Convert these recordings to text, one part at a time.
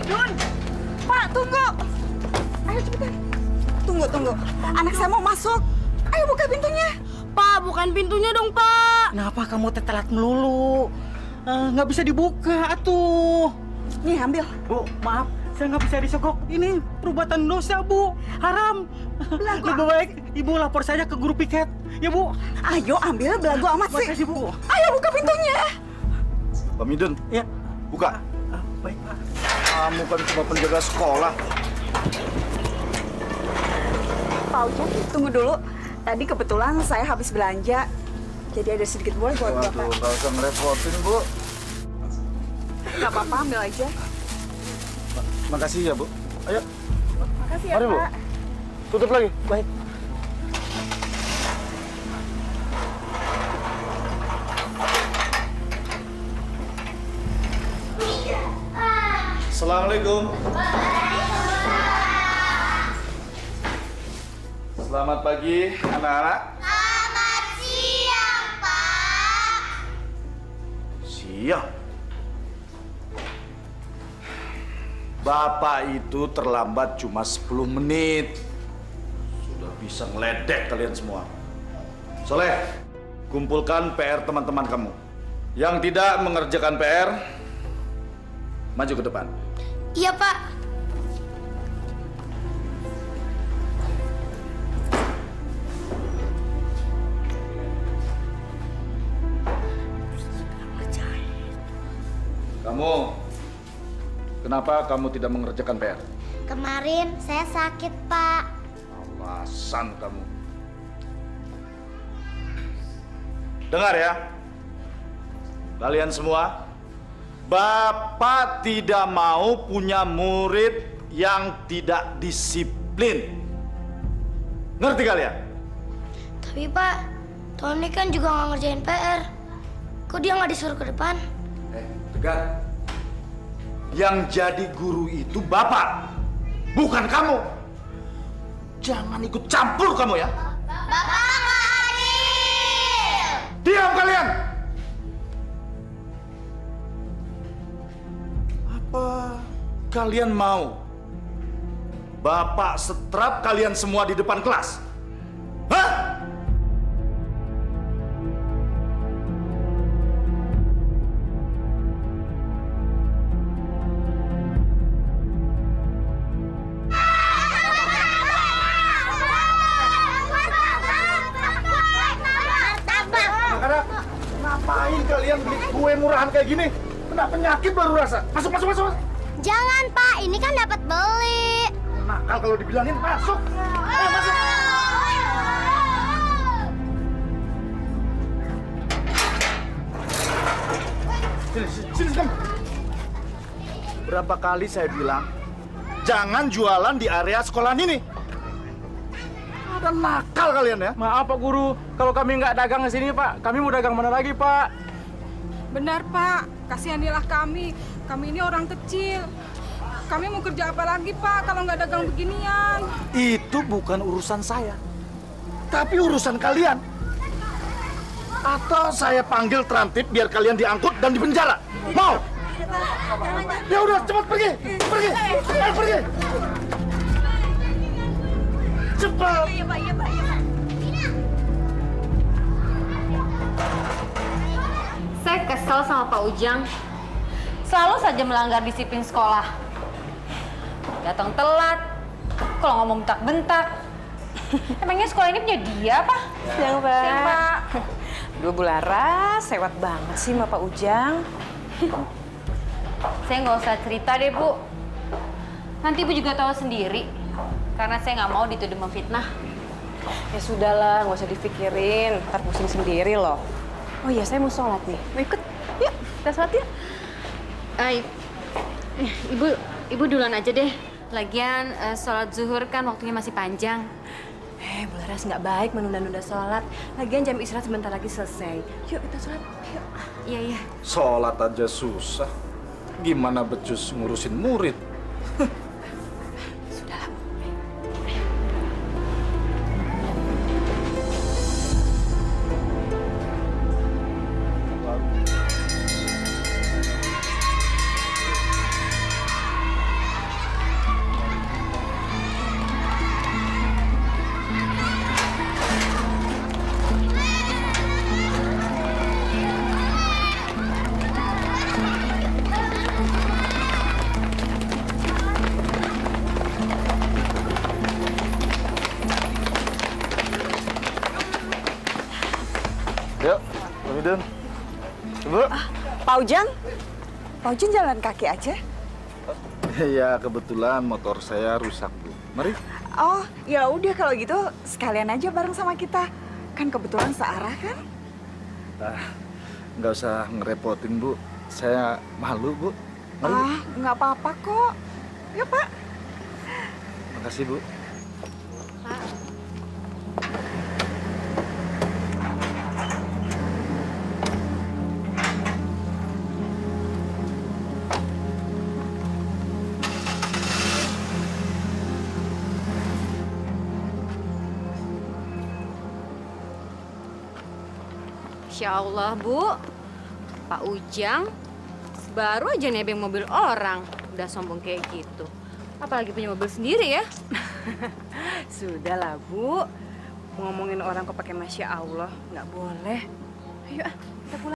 Dun, Pak, tunggu. Ayo cepetan. Tunggu. Anak saya mau masuk. Ayo buka pintunya. Pak, bukan pintunya dong, Pak. Kenapa kamu telat melulu? Nggak bisa dibuka, atuh. Nih, ambil. Bu, maaf. Saya nggak bisa disogok. Ini perbuatan dosa, Bu. Haram. Belagu. Lebih baik Ibu lapor saja ke guru piket. Ya, Bu. Ayo ambil, belagu amat sih. Makasih, Bu. Ayo buka pintunya. Pak Midun, Ya. buka. Baik, Pak. Kamu kan cuma penjaga sekolah. Pak Ujang, tunggu dulu. Tadi kebetulan saya habis belanja. Jadi ada sedikit boleh buat Waduh, Bapak. nggak usah ngerepotin, Bu. Nggak apa-apa, ambil aja. Makasih ya, Bu. Ayo, Makasih ya, Mari, Bu. Pak. tutup lagi. Baik. Assalamualaikum. Selamat pagi, anak-anak. Selamat siang, Pak. Siang. Bapak itu terlambat cuma 10 menit. Sudah bisa ngeledek kalian semua. Soleh, kumpulkan PR teman-teman kamu. Yang tidak mengerjakan PR, maju ke depan. Iya, Pak. Kamu, kenapa kamu tidak mengerjakan PR? Kemarin saya sakit, Pak. Alasan kamu. Dengar ya, kalian semua, Bapak tidak mau punya murid yang tidak disiplin. Ngerti kalian? Tapi, Pak, Tony kan juga nggak ngerjain PR. Kok dia nggak disuruh ke depan? Tegar. Yang jadi guru itu Bapak, bukan kamu. Jangan ikut campur kamu ya. Bapak nggak adil! Diam kalian! Apa kalian mau Bapak setrap kalian semua di depan kelas? Hah? Anak-anak, ngapain kalian beli kue murahan kayak gini? Kena penyakit baru rasa. Masuk. Jangan, Pak. Ini kan dapat beli. Nakal kalau dibilangin masuk. Ayo masuk. Sini kamu. Berapa kali saya bilang, jangan jualan di area sekolahan ini. Ada nakal kalian ya. Maaf, Pak Guru. Kalau kami nggak dagang di sini, Pak, kami mau dagang mana lagi, Pak? Benar, Pak. Kasihanilah kami. Kami ini orang kecil. Kami mau kerja apa lagi, Pak, kalau nggak dagang beginian? Itu bukan urusan saya, tapi urusan kalian. Atau saya panggil Trantip biar kalian diangkut dan dipenjara. Mau? Ya udah, cepat pergi. Ayo pergi. Cepat. Iya, Pak. Saya kesel sama Pak Ujang. Selalu saja melanggar disiplin sekolah. Datang telat, kalau ngomong bentak-bentak. Emangnya sekolah ini punya dia, apa? Siang, Pak. Siang, Pak. Duh, Bu Laras, sewot banget sih sama Pak Ujang. Saya nggak usah cerita deh, Bu. Nanti Ibu juga tahu sendiri. Karena saya nggak mau dituduh memfitnah. Ya sudahlah, nggak usah dipikirin. Ntar pusing sendiri loh. Oh iya, saya mau sholat nih. Mau ikut? Yuk, kita sholat yuk. Ibu duluan aja deh. Lagian sholat zuhur kan waktunya masih panjang. Bu Laras, nggak baik menunda-nunda sholat. Lagian jam istirahat sebentar lagi selesai. Yuk, kita sholat. Yuk. Iya. Sholat aja susah. Gimana becus ngurusin murid? Sudahlah. Udun. Bu. Pak Ujang? Pak Ujang jalan kaki aja? Ya, kebetulan motor saya rusak, Bu. Mari. Oh, ya udah kalau gitu sekalian aja bareng sama kita. Kan kebetulan searah kan? Nggak usah ngerepotin, Bu. Saya malu, Bu. Mari, Bu. Nggak apa-apa kok. Ya, Pak. Makasih, Bu. Masya Allah, Bu. Pak Ujang baru aja nebeng mobil orang. Udah sombong kayak gitu. Apalagi punya mobil sendiri ya. Sudahlah, Bu. Ngomongin orang kok pakai Masya Allah, nggak boleh. Ayo, kita pulang.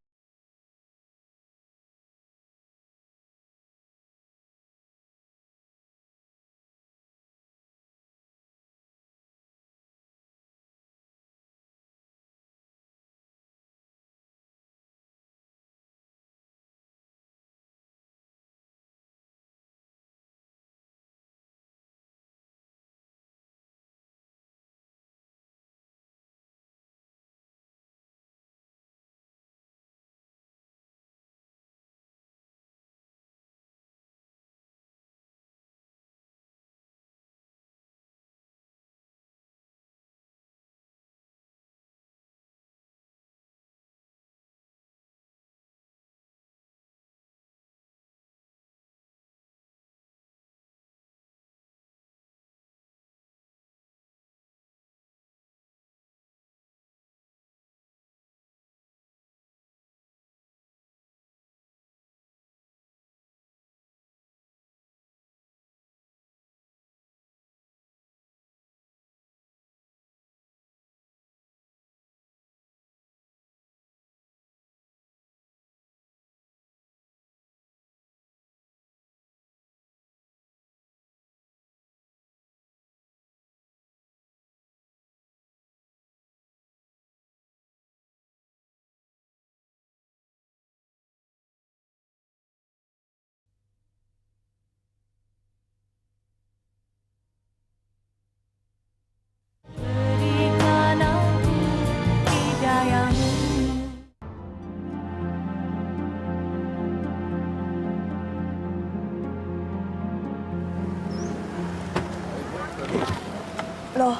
Loh,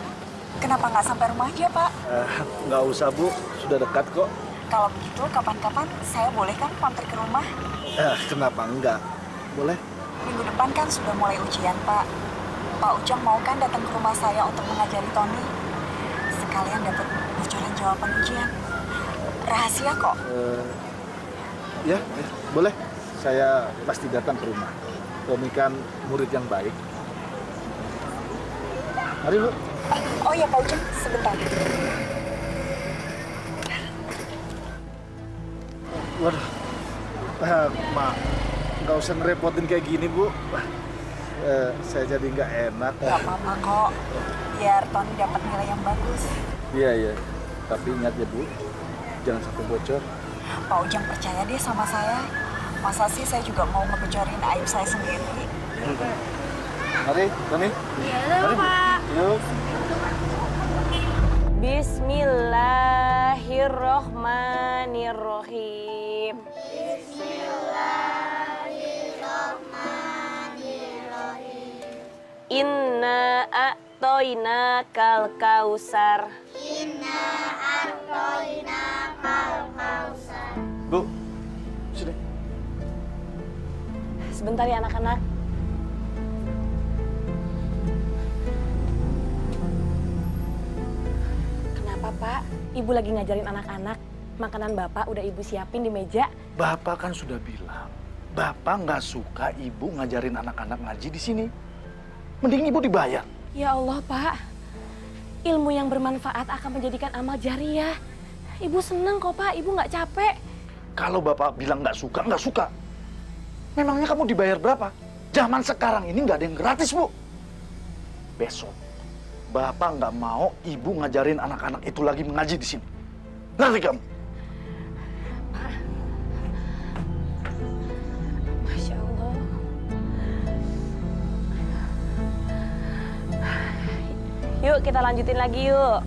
kenapa nggak sampai rumah aja, Pak? Nggak usah, Bu. Sudah dekat kok. Kalau begitu, kapan-kapan saya boleh kan mampir ke rumah? Kenapa enggak? Boleh. Minggu depan kan sudah mulai ujian, Pak. Pak Ujang mau kan datang ke rumah saya untuk mengajari Tony? Sekalian dapat bocoran jawaban ujian. Rahasia kok. Ya, boleh. Saya pasti datang ke rumah. Tommy kan murid yang baik. Mari, Bu. Oh ya, Pak Ujang, sebentar. Waduh. Mak, nggak usah ngerepotin kayak gini, Bu. Saya jadi nggak enak. Gak apa-apa kok. Biar Tony dapat nilai yang bagus. Iya. Tapi ingat ya, Bu. Jangan sampai bocor. Pak Ujang percaya deh sama saya. Masa sih saya juga mau ngebocorin aib saya sendiri? Mari, Tony. Iya, Pak. Yuk. Bismillahirrohmanirrohim. Inna a'toina kal kausar. Bu, sini. Sebentar ya anak-anak. Kenapa, Pak? Ibu lagi ngajarin anak-anak. Makanan Bapak udah Ibu siapin di meja. Bapak kan sudah bilang, Bapak nggak suka Ibu ngajarin anak-anak ngaji di sini. Mending Ibu dibayar. Ya Allah, Pak. Ilmu yang bermanfaat akan menjadikan amal jariah. Ibu seneng kok, Pak. Ibu nggak capek. Kalau Bapak bilang nggak suka. Memangnya kamu dibayar berapa? Zaman sekarang ini nggak ada yang gratis, Bu. Besok, Bapak nggak mau Ibu ngajarin anak-anak itu lagi mengaji di sini. Ngerti kamu? kita lanjutin lagi yuk.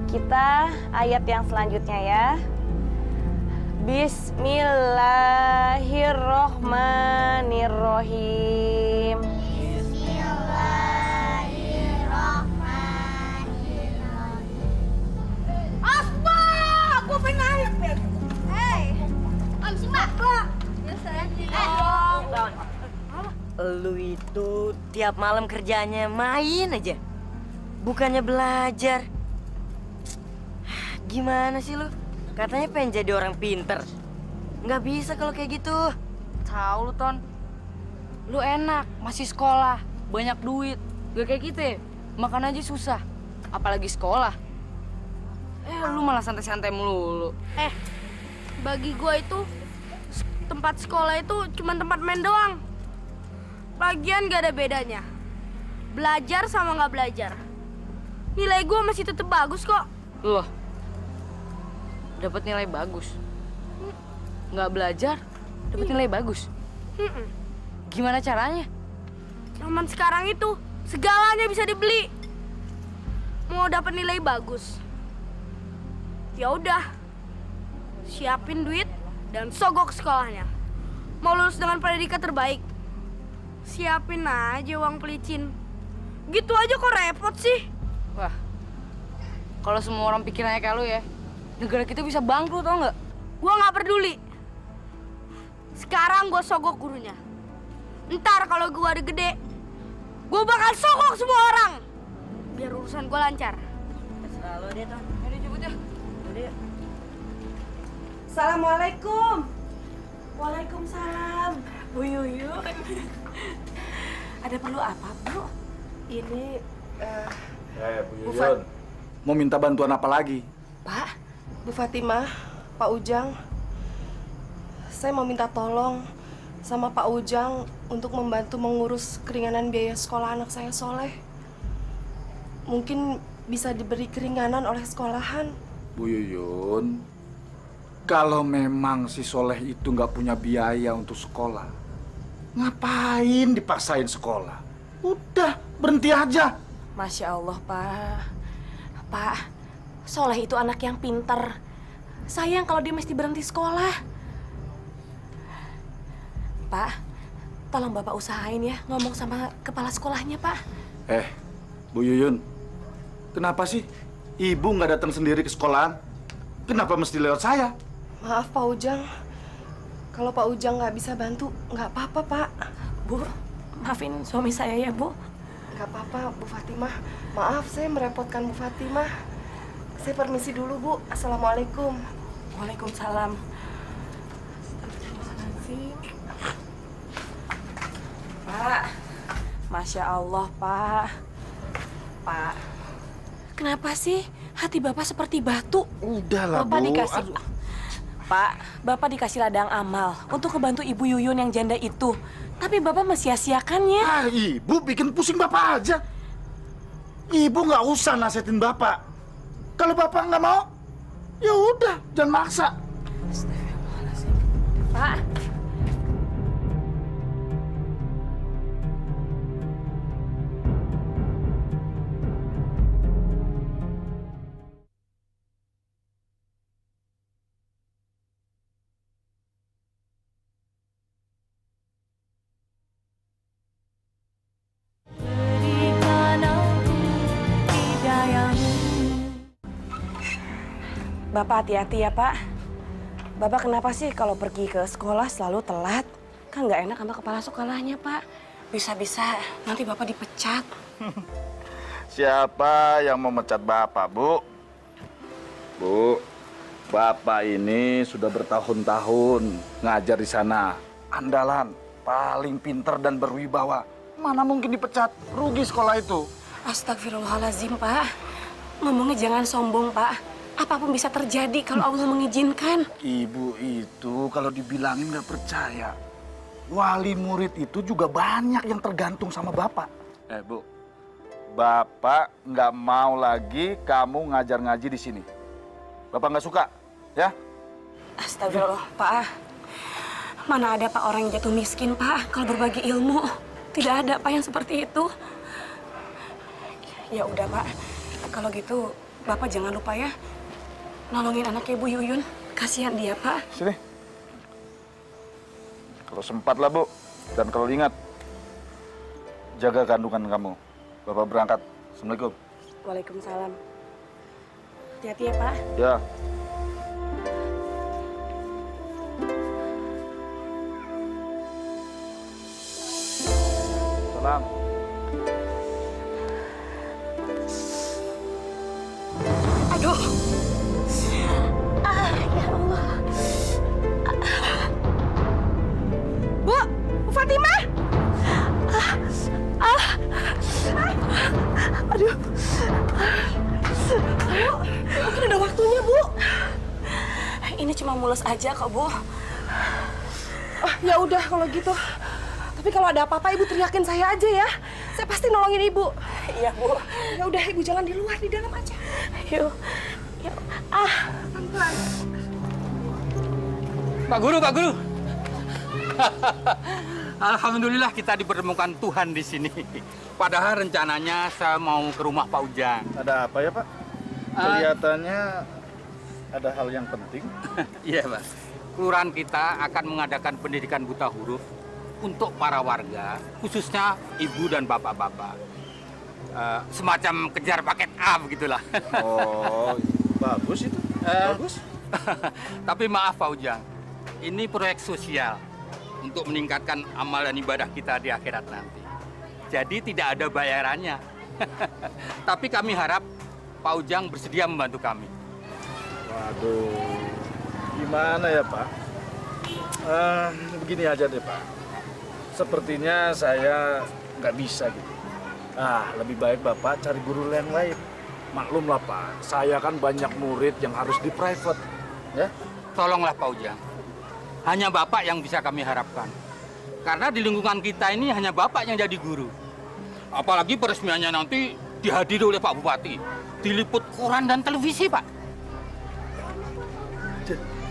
Kita ayat yang selanjutnya ya. Bismillahirrohmanirrohim. Lu itu tiap malam kerjanya main aja, bukannya belajar. Gimana sih lu? Katanya pengen jadi orang pinter. Nggak bisa kalau kayak gitu. Tahu lu, Ton. Lu enak, masih sekolah, banyak duit. Gak kayak kita, makan aja susah. Apalagi sekolah. Lu malah santai-santai melulu. Bagi gua itu tempat sekolah itu cuma tempat main doang. Lagian gak ada bedanya. Belajar sama nggak belajar. Nilai gua masih tetap bagus kok. Loh, dapat nilai bagus. Nggak belajar, dapat nilai bagus. Gimana caranya? Zaman sekarang itu segalanya bisa dibeli. Mau dapat nilai bagus, ya udah, siapin duit dan sogok sekolahnya. Mau lulus dengan predikat terbaik, siapin aja uang pelicin. Gitu aja kok repot sih. Wah, kalau semua orang pikirannya kayak lu ya, negara kita bisa bangkrut, tau nggak? Gua nggak peduli. Sekarang gua sogok gurunya. Ntar kalau gua udah gede, gua bakal sogok semua orang. Biar urusan gua lancar. Selalu deh, Ton. Ayo jemput ya. Udah. Assalamualaikum. Waalaikumsalam. Bu Yuyu. Ada perlu apa, Bu? Ini Bu Yuyun, mau minta bantuan apa lagi? Pak, Bu Fatimah, Pak Ujang, saya mau minta tolong sama Pak Ujang untuk membantu mengurus keringanan biaya sekolah anak saya Soleh. Mungkin bisa diberi keringanan oleh sekolahan. Bu Yuyun, kalau memang si Soleh itu nggak punya biaya untuk sekolah, ngapain dipaksain sekolah? Udah, berhenti aja. Masya Allah, Pak. Pak, Soleh itu anak yang pinter. Sayang kalau dia mesti berhenti sekolah. Pak, tolong Bapak usahain ya ngomong sama kepala sekolahnya, Pak. Bu Yuyun, kenapa sih Ibu nggak datang sendiri ke sekolahan? Kenapa mesti lewat saya? Maaf, Pak Ujang. Kalau Pak Ujang nggak bisa bantu, nggak apa-apa, Pak. Bu, maafin suami saya ya, Bu. Nggak apa-apa, Bu Fatimah. Maaf, saya merepotkan Bu Fatimah. Saya permisi dulu, Bu. Assalamualaikum. Waalaikumsalam. Pak, Masya Allah, Pak. Pak, kenapa sih hati Bapak seperti batu? Udahlah, Bapak Bu. dikasih... Aduh. Pak, Bapak dikasih ladang amal untuk ngebantu Ibu Yuyun yang janda itu. Tapi Bapak mesia-siakannya. Ibu bikin pusing Bapak aja. Ibu nggak usah nasihatin Bapak. Kalau Bapak nggak mau, ya udah, jangan maksa. Pak. Bapak hati-hati ya, Pak. Bapak kenapa sih kalau pergi ke sekolah selalu telat? Kan nggak enak sama kepala sekolahnya, Pak. Bisa-bisa nanti Bapak dipecat. Siapa yang memecat Bapak, Bu? Bu, Bapak ini sudah bertahun-tahun ngajar di sana. Andalan, paling pinter dan berwibawa. Mana mungkin dipecat? Rugi sekolah itu. Astagfirullahaladzim, Pak. Ngomongnya jangan sombong, Pak. Apapun bisa terjadi kalau Allah mengizinkan. Ibu itu kalau dibilangin nggak percaya. Wali murid itu juga banyak yang tergantung sama Bapak. Bu, Bapak nggak mau lagi kamu ngajar ngaji di sini. Bapak nggak suka, ya? Astagfirullah, Pak. Mana ada Pak orang yang jatuh miskin, Pak, kalau berbagi ilmu. Tidak ada, Pak, yang seperti itu. Ya udah, Pak. Kalau gitu, Bapak jangan lupa ya nolongin anaknya Bu Yuyun. Kasihan dia, Pak. Sini. Kalau sempat lah, Bu. Dan kalau ingat, jaga kandungan kamu. Bapak berangkat. Assalamualaikum. Waalaikumsalam. Hati-hati ya, Pak. Ya. Salam. Aduh. Ya Allah. Bu Fatimah. Aduh. Bu, mungkin udah waktunya, Bu. Ini cuma mules aja kok, Bu. Ya udah kalau gitu. Tapi kalau ada apa-apa Ibu teriakin saya aja ya. Saya pasti nolongin Ibu. Iya, Bu. Ya udah Ibu jangan di luar, di dalam aja. Yuk. Yuk. Pelan-pelan. Pak Guru, Pak Guru. Alhamdulillah kita dipertemukan Tuhan di sini. Padahal rencananya saya mau ke rumah Pak Ujang. Ada apa ya, Pak? Kelihatannya ada hal yang penting. Iya, Pak. Kelurahan kita akan mengadakan pendidikan buta huruf untuk para warga, khususnya ibu dan bapak-bapak. Semacam kejar paket A begitulah. Oh, bagus itu. Bagus. Tapi maaf Pak Ujang, ini proyek sosial untuk meningkatkan amal dan ibadah kita di akhirat nanti. Jadi tidak ada bayarannya. Tapi kami harap Pak Ujang bersedia membantu kami. Waduh, gimana ya Pak? Begini aja deh Pak. Sepertinya saya nggak bisa gitu. Lebih baik Bapak cari guru yang lain. Maklum lah Pak, saya kan banyak murid yang harus di private. Ya? Tolonglah Pak Ujang. Hanya Bapak yang bisa kami harapkan. Karena di lingkungan kita ini hanya Bapak yang jadi guru. Apalagi peresmiannya nanti dihadiri oleh Pak Bupati. Diliput koran dan televisi, Pak.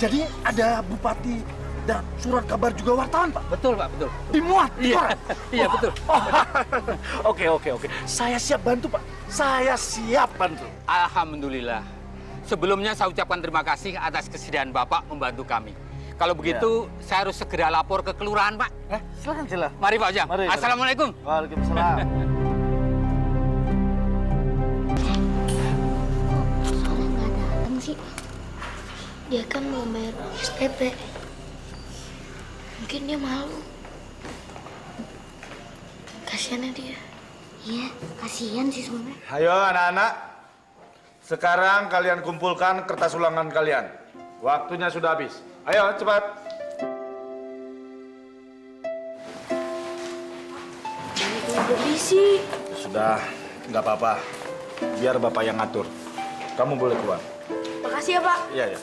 Jadi ada bupati dan surat kabar juga wartawan, Pak? Betul, Pak, betul. Dimuat di Iya, koran? iya betul. Oke. Saya siap bantu, Pak. Saya siap bantu. Alhamdulillah. Sebelumnya saya ucapkan terima kasih atas kesediaan Bapak membantu kami. Kalau begitu, saya harus segera lapor ke kelurahan, Pak. Silakan. Mari, Pak Ujang. Mari. Assalamualaikum. Waalaikumsalam. Soalnya nggak datang sih. Dia kan mau bayar SPP. Mungkin dia malu. Kasiannya dia. Iya, kasihan sih sebenarnya. Ayo anak-anak. Sekarang kalian kumpulkan kertas ulangan kalian. Waktunya sudah habis. Ayo, cepat. Berisi. Sudah, nggak apa-apa. Biar Bapak yang ngatur. Kamu boleh keluar. Makasih ya, Pak. Iya, ya.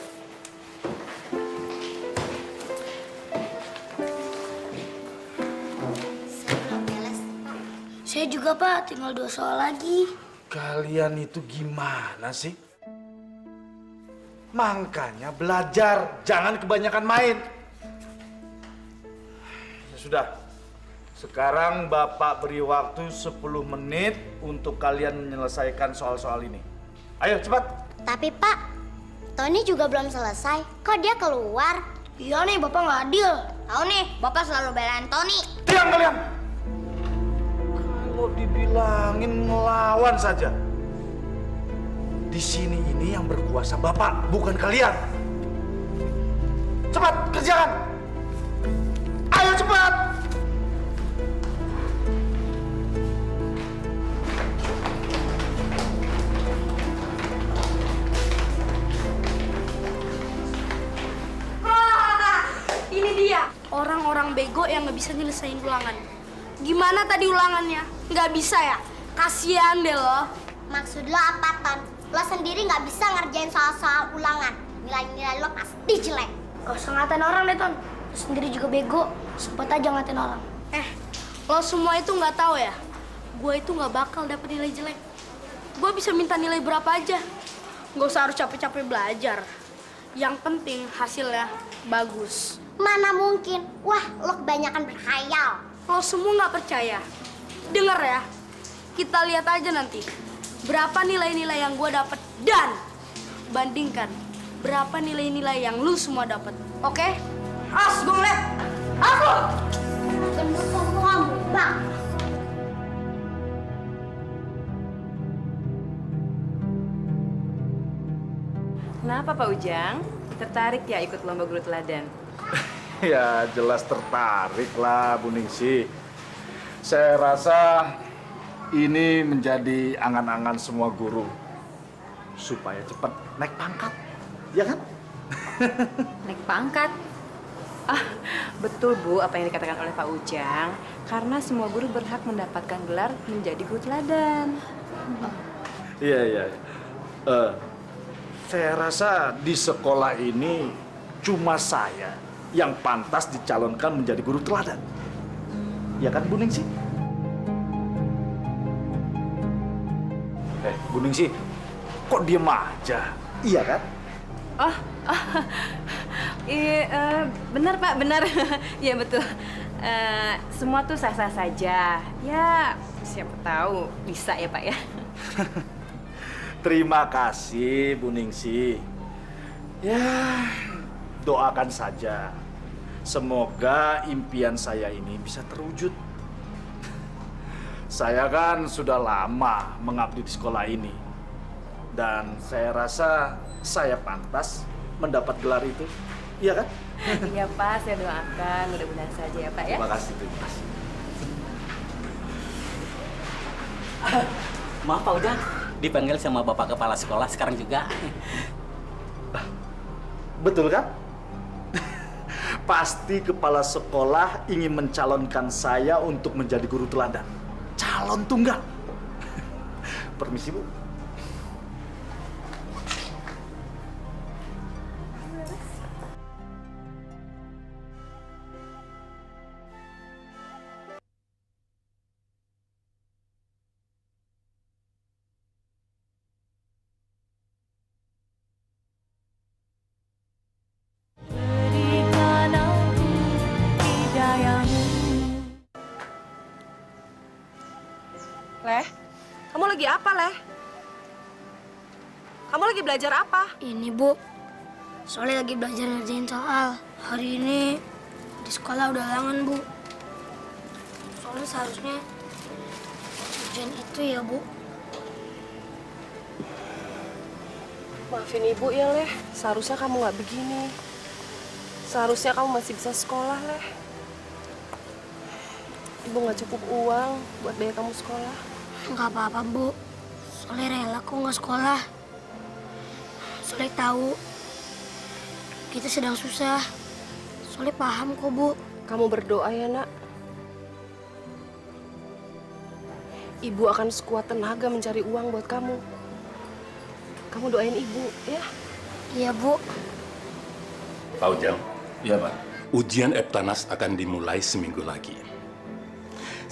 Saya juga, Pak. Tinggal 2 soal lagi. Kalian itu gimana sih? Makanya belajar, jangan kebanyakan main. Ya sudah, sekarang Bapak beri waktu 10 menit untuk kalian menyelesaikan soal-soal ini. Ayo cepat. Tapi, Pak, Tony juga belum selesai. Kok dia keluar? Iya nih, Bapak nggak adil. Tahu nih, Bapak selalu belain Tony. Diam kalian. Kalau dibilangin ngelawan saja. Di sini ini yang berkuasa Bapak, bukan kalian. Cepat, kerjakan. Ayo cepat. Ini dia, orang-orang bego yang nggak bisa nyelesain ulangan. Gimana tadi ulangannya? Nggak bisa ya? Kasian deh lo. Maksud lo apa, Ton? Lo sendiri nggak bisa ngerjain soal-soal ulangan. Nilai-nilai lo pasti jelek. Gak usah ngatain orang deh, Ton. Lo sendiri juga bego. Sempet aja ngatain orang. Lo semua itu nggak tahu ya? Gue itu nggak bakal dapet nilai jelek. Gue bisa minta nilai berapa aja. Gak usah harus capek-capek belajar. Yang penting hasilnya bagus. Mana mungkin? Wah, lo kebanyakan berkhayal. Lo semua nggak percaya? Dengar ya, kita lihat aja nanti berapa nilai-nilai yang gue dapet dan bandingkan berapa nilai-nilai yang lu semua dapat. Oke? As, gue ngeliat. Aku. Gendut kamu, Bang. Kenapa Pak Ujang? Tertarik ya ikut lomba guru teladan? Ya jelas tertarik lah Bu Ningsi. Saya rasa ini menjadi angan-angan semua guru supaya cepat naik pangkat, ya kan? Naik pangkat. Betul Bu, apa yang dikatakan oleh Pak Ujang. Karena semua guru berhak mendapatkan gelar menjadi guru teladan. Iya. Saya rasa di sekolah ini cuma saya yang pantas dicalonkan menjadi guru teladan. Ya kan Bu Ningsi? Bu Ningsi, kok diem aja? Iya kan? Iya, benar Pak, benar. Iya betul. Semua tuh sah-sah saja. Ya, siapa tahu bisa ya Pak ya. Terima kasih Bu Ningsi. Ya, doakan saja. Semoga impian saya ini bisa terwujud. Saya kan sudah lama mengabdi di sekolah ini. Dan saya rasa saya pantas mendapat gelar itu. Iya kan? Iya Pak, saya doakan mudah-mudahan saja ya Pak ya. Terima kasih. Maaf Pak Ujang, dipanggil sama Bapak Kepala Sekolah sekarang juga. Betul kan? Pasti kepala sekolah ingin mencalonkan saya untuk menjadi guru teladan. Calon tunggal. Permisi Bu. Leh, kamu lagi apa, Leh? Kamu lagi belajar apa? Ini Bu, soalnya lagi belajar ngerjain soal. Hari ini di sekolah udah ulangan Bu. Soalnya seharusnya ujian itu ya Bu. Maafin Ibu ya, Leh. Seharusnya kamu nggak begini. Seharusnya kamu masih bisa sekolah, Leh. Ibu nggak cukup uang buat biaya kamu sekolah. Nggak apa-apa Bu, soalnya rela kok nggak sekolah. Soalnya tahu kita sedang susah. Soalnya paham kok Bu. Kamu berdoa ya, Nak. Ibu akan sekuat tenaga mencari uang buat kamu. Kamu doain Ibu, ya? Iya Bu. Pak Ujang. Iya Pak. Ujian Eptanas akan dimulai seminggu lagi.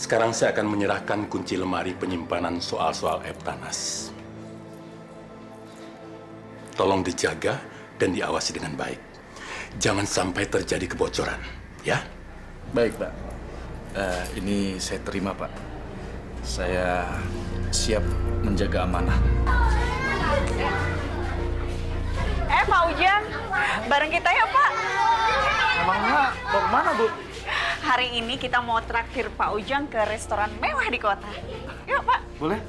Sekarang saya akan menyerahkan kunci lemari penyimpanan soal-soal Eptanas. Tolong dijaga dan diawasi dengan baik. Jangan sampai terjadi kebocoran, ya? Baik Pak. Ini saya terima Pak. Saya siap menjaga amanah. Pak Ujang, bareng kita ya Pak. Emangnya mau kemana Bu? Hari ini kita mau traktir Pak Ujang ke restoran mewah di kota. Yuk Pak. Boleh.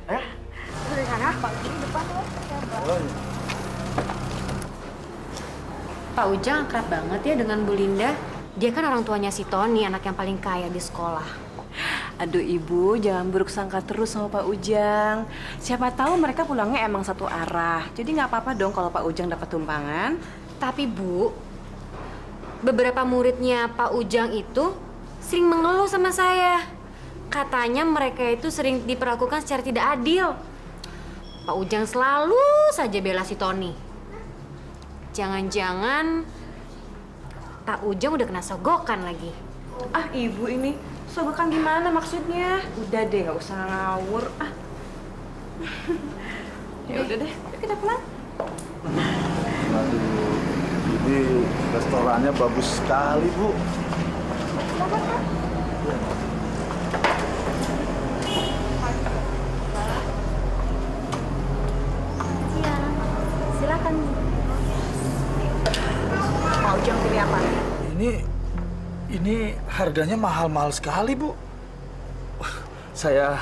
Ayo. Dari sana, Pak Ujang di depan loh. Pak Ujang akrab banget ya dengan Bu Linda. Dia kan orang tuanya si Tony, anak yang paling kaya di sekolah. Aduh Ibu, jangan buruk sangka terus sama Pak Ujang. Siapa tahu mereka pulangnya emang satu arah. Jadi nggak apa-apa dong kalau Pak Ujang dapat tumpangan. Tapi Bu, beberapa muridnya Pak Ujang itu sering mengeluh sama saya. Katanya mereka itu sering diperlakukan secara tidak adil. Pak Ujang selalu saja bela si Tony. Jangan-jangan Pak Ujang udah kena sogokan lagi. Ah Ibu ini, sogokan gimana maksudnya? Udah deh, nggak usah ngawur. Ya udah deh, yuk kita pulang. Aduh, Ibu Ini restorannya bagus sekali, Bu. Silakan. Pak Ujang pilih apa? Ini harganya mahal-mahal sekali, Bu. Saya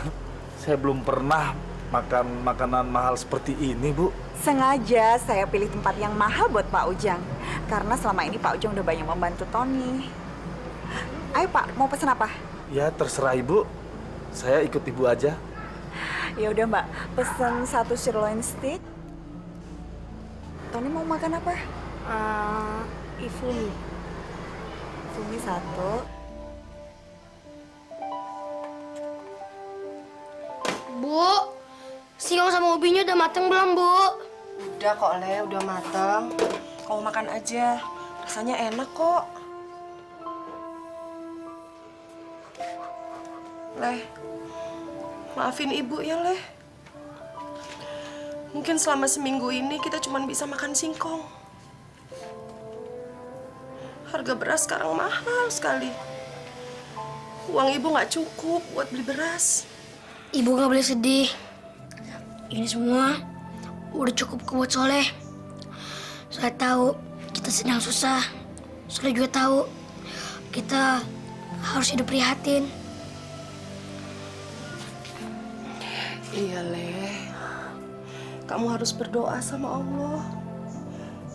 belum pernah makan makanan mahal seperti ini, Bu. Sengaja saya pilih tempat yang mahal buat Pak Ujang. Karena selama ini Pak Ujang udah banyak membantu Tony. Ayo Pak, mau pesan apa? Ya, terserah Ibu. Saya ikut Ibu aja. Ya udah Mbak, pesan 1 sirloin steak. Tony mau makan apa? Ifumi. Ifumi 1. Bu, singkong sama ubinya udah mateng belum, Bu? Udah kok, Le, udah matang. Kamu makan aja, rasanya enak kok. Leh, maafin Ibu ya, Leh. Mungkin selama seminggu ini kita cuma bisa makan singkong. Harga beras sekarang mahal sekali. Uang Ibu nggak cukup buat beli beras. Ibu nggak boleh sedih. Ini semua udah cukup buat Soleh. Soleh tahu kita sedang susah. Soleh juga tahu kita harus hidup prihatin. Iya, Leh. Kamu harus berdoa sama Allah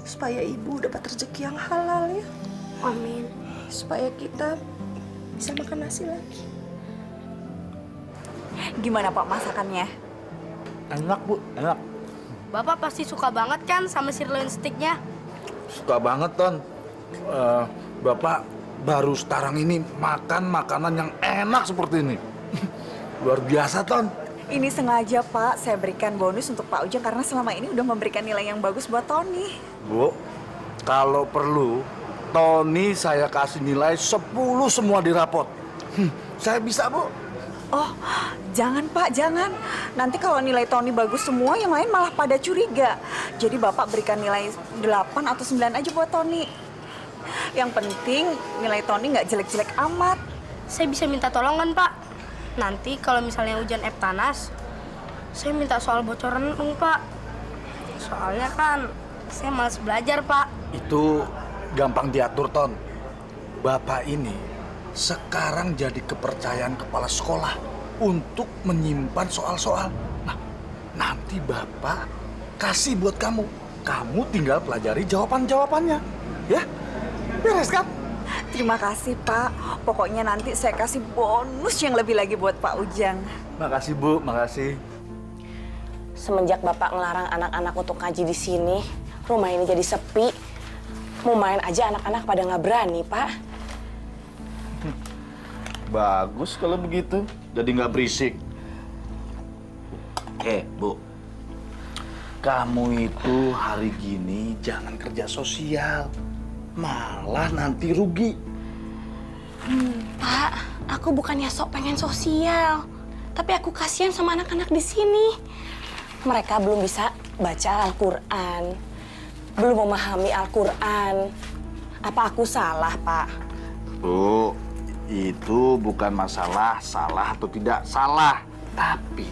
supaya Ibu dapat rezeki yang halal ya. Amin. Supaya kita bisa makan nasi lagi. Gimana Pak masakannya? Enak, Bu. Enak. Bapak pasti suka banget kan sama sirloin steaknya? Suka banget, Ton. Bapak baru sekarang ini makan makanan yang enak seperti ini. Luar biasa, Ton. Ini sengaja Pak, saya berikan bonus untuk Pak Ujang karena selama ini udah memberikan nilai yang bagus buat Tony. Bu, kalau perlu, Tony saya kasih nilai 10 semua di rapot. Saya bisa, Bu. Oh, jangan Pak, jangan. Nanti kalau nilai Tony bagus semua, yang lain malah pada curiga. Jadi Bapak berikan nilai 8 atau 9 aja buat Tony. Yang penting nilai Tony nggak jelek-jelek amat. Saya bisa minta tolong kan Pak? Nanti kalau misalnya ujian Eptanas, saya minta soal bocoran dong Pak. Soalnya kan saya malas belajar Pak. Itu gampang diatur, Ton. Bapak ini sekarang jadi kepercayaan kepala sekolah untuk menyimpan soal-soal. Nah, nanti Bapak kasih buat kamu. Kamu tinggal pelajari jawaban-jawabannya. Ya? Beres kan? Terima kasih Pak. Pokoknya nanti saya kasih bonus yang lebih lagi buat Pak Ujang. Makasih, Bu. Makasih. Semenjak Bapak ngelarang anak-anak untuk ngaji di sini, rumah ini jadi sepi. Mau main aja anak-anak pada nggak berani, Pak. Bagus kalau begitu. Jadi nggak berisik. Bu. Kamu itu hari gini jangan kerja sosial. Malah nanti rugi. Pak, aku bukannya sok pengen sosial. Tapi aku kasihan sama anak-anak di sini. Mereka belum bisa baca Al-Quran. Belum memahami Al-Quran. Apa aku salah, Pak? Bu, itu bukan masalah salah atau tidak salah. Tapi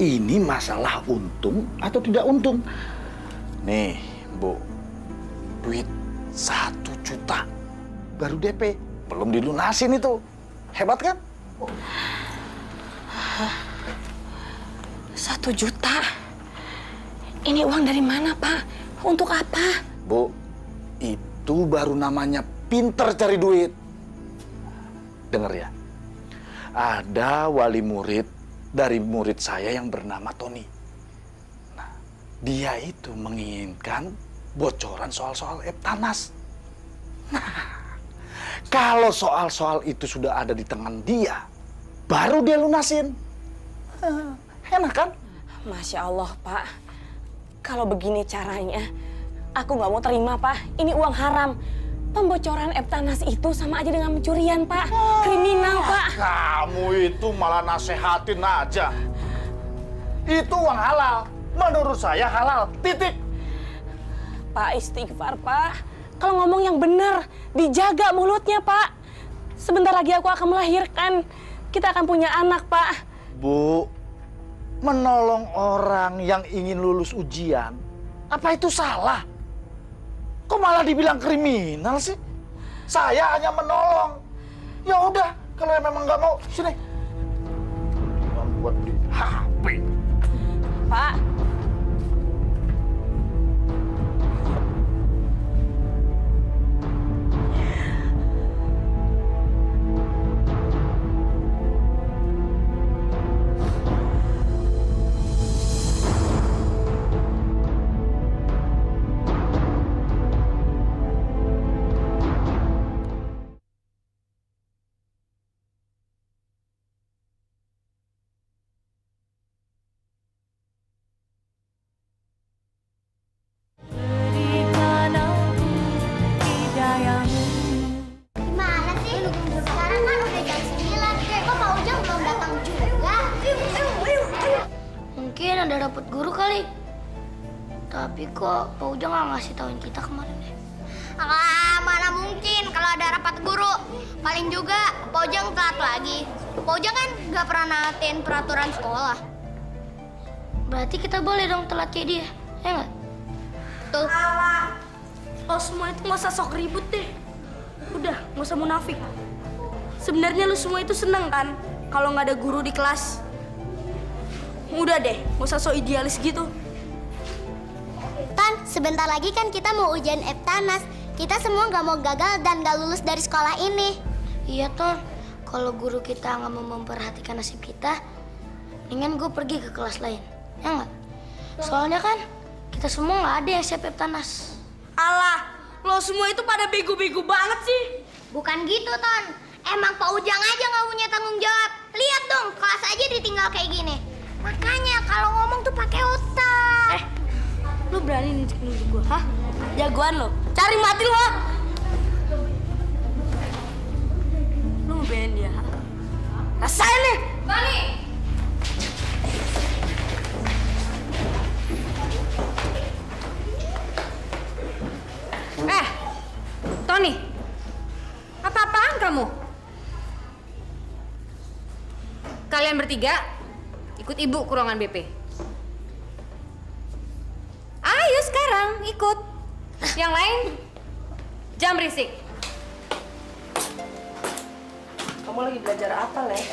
ini masalah untung atau tidak untung. Nih, Bu. Duit 1 juta. Baru DP. Belum dilunasin itu. Hebat kan? 1 juta? Ini uang dari mana, Pak? Untuk apa? Bu, itu baru namanya pinter cari duit. Dengar ya, ada wali murid dari murid saya yang bernama Tony. Nah, dia itu menginginkan bocoran soal-soal Eptanas. Nah, kalau soal-soal itu sudah ada di tangan dia, baru dia lunasin. Enak kan? Masya Allah, Pak. Kalau begini caranya, aku nggak mau terima, Pak. Ini uang haram. Pembocoran Eptanas itu sama aja dengan pencurian, Pak. Kriminal, Pak. Kamu itu malah nasehatin aja. Itu uang halal. Menurut saya halal. Titik. Pak, istighfar, Pak. Kalau ngomong yang benar, dijaga mulutnya, Pak. Sebentar lagi aku akan melahirkan. Kita akan punya anak, Pak. Bu, menolong orang yang ingin lulus ujian, apa itu salah? Kok malah dibilang kriminal sih? Saya hanya menolong. Ya udah, kalau memang nggak mau, sini. Buat beli HP. Pak. Gimana sih? Sekarang kan udah jam 9. Kok Pak Ujang belum datang juga? Mungkin ada dapat guru kali. Tapi kok Pak Ujang nggak ngasih tauin kita kemarin deh. Ah, mana mungkin kalau ada rapat guru. Paling juga Pak Ujang telat lagi. Pak Ujang kan nggak pernah naatin peraturan sekolah. Berarti kita boleh dong telat kayak dia, ya nggak? Tuh. Lo semua itu nggak usah sok ribut deh. Udah, nggak usah munafik. Sebenarnya lu semua itu seneng kan kalau nggak ada guru di kelas. Udah deh, nggak usah sok idealis gitu. Tan, sebentar lagi kan kita mau ujian Eptanas. Kita semua nggak mau gagal dan nggak lulus dari sekolah ini. Iya, Ton. Kalau guru kita nggak mau memperhatikan nasib kita, mendingan gue pergi ke kelas lain. Ya nggak? Soalnya kan kita semua nggak ada yang siap Eptanas. Alah, lo semua itu pada bego-bego banget sih. Bukan gitu, Ton. Emang Pak Ujang aja nggak punya tanggung jawab. Lihat dong, kelas aja ditinggal kayak gini. Makanya kalau ngomong tuh pakai otak. Lu berani nunjuk-nunjuk gue, hah? Jagoan lo. Cari mati lo. Lu ngebelain dia, ha? Rasain nih. Tony! Tony, apa-apaan kamu? Kalian bertiga ikut ibu ke ruangan BP. Ayo sekarang ikut. Yang lain jangan berisik. Kamu lagi belajar apa, Leh?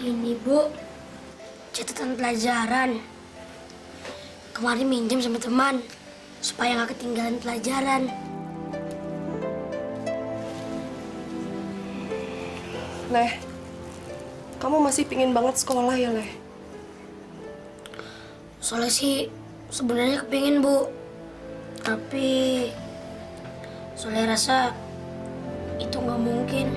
Ini, Bu, catatan pelajaran. Kemarin minjem sama teman supaya nggak ketinggalan pelajaran. Leh, kamu masih pingin banget sekolah ya, Leh? Soalnya sih sebenarnya kepingin, Bu. Tapi soalnya rasa itu nggak mungkin.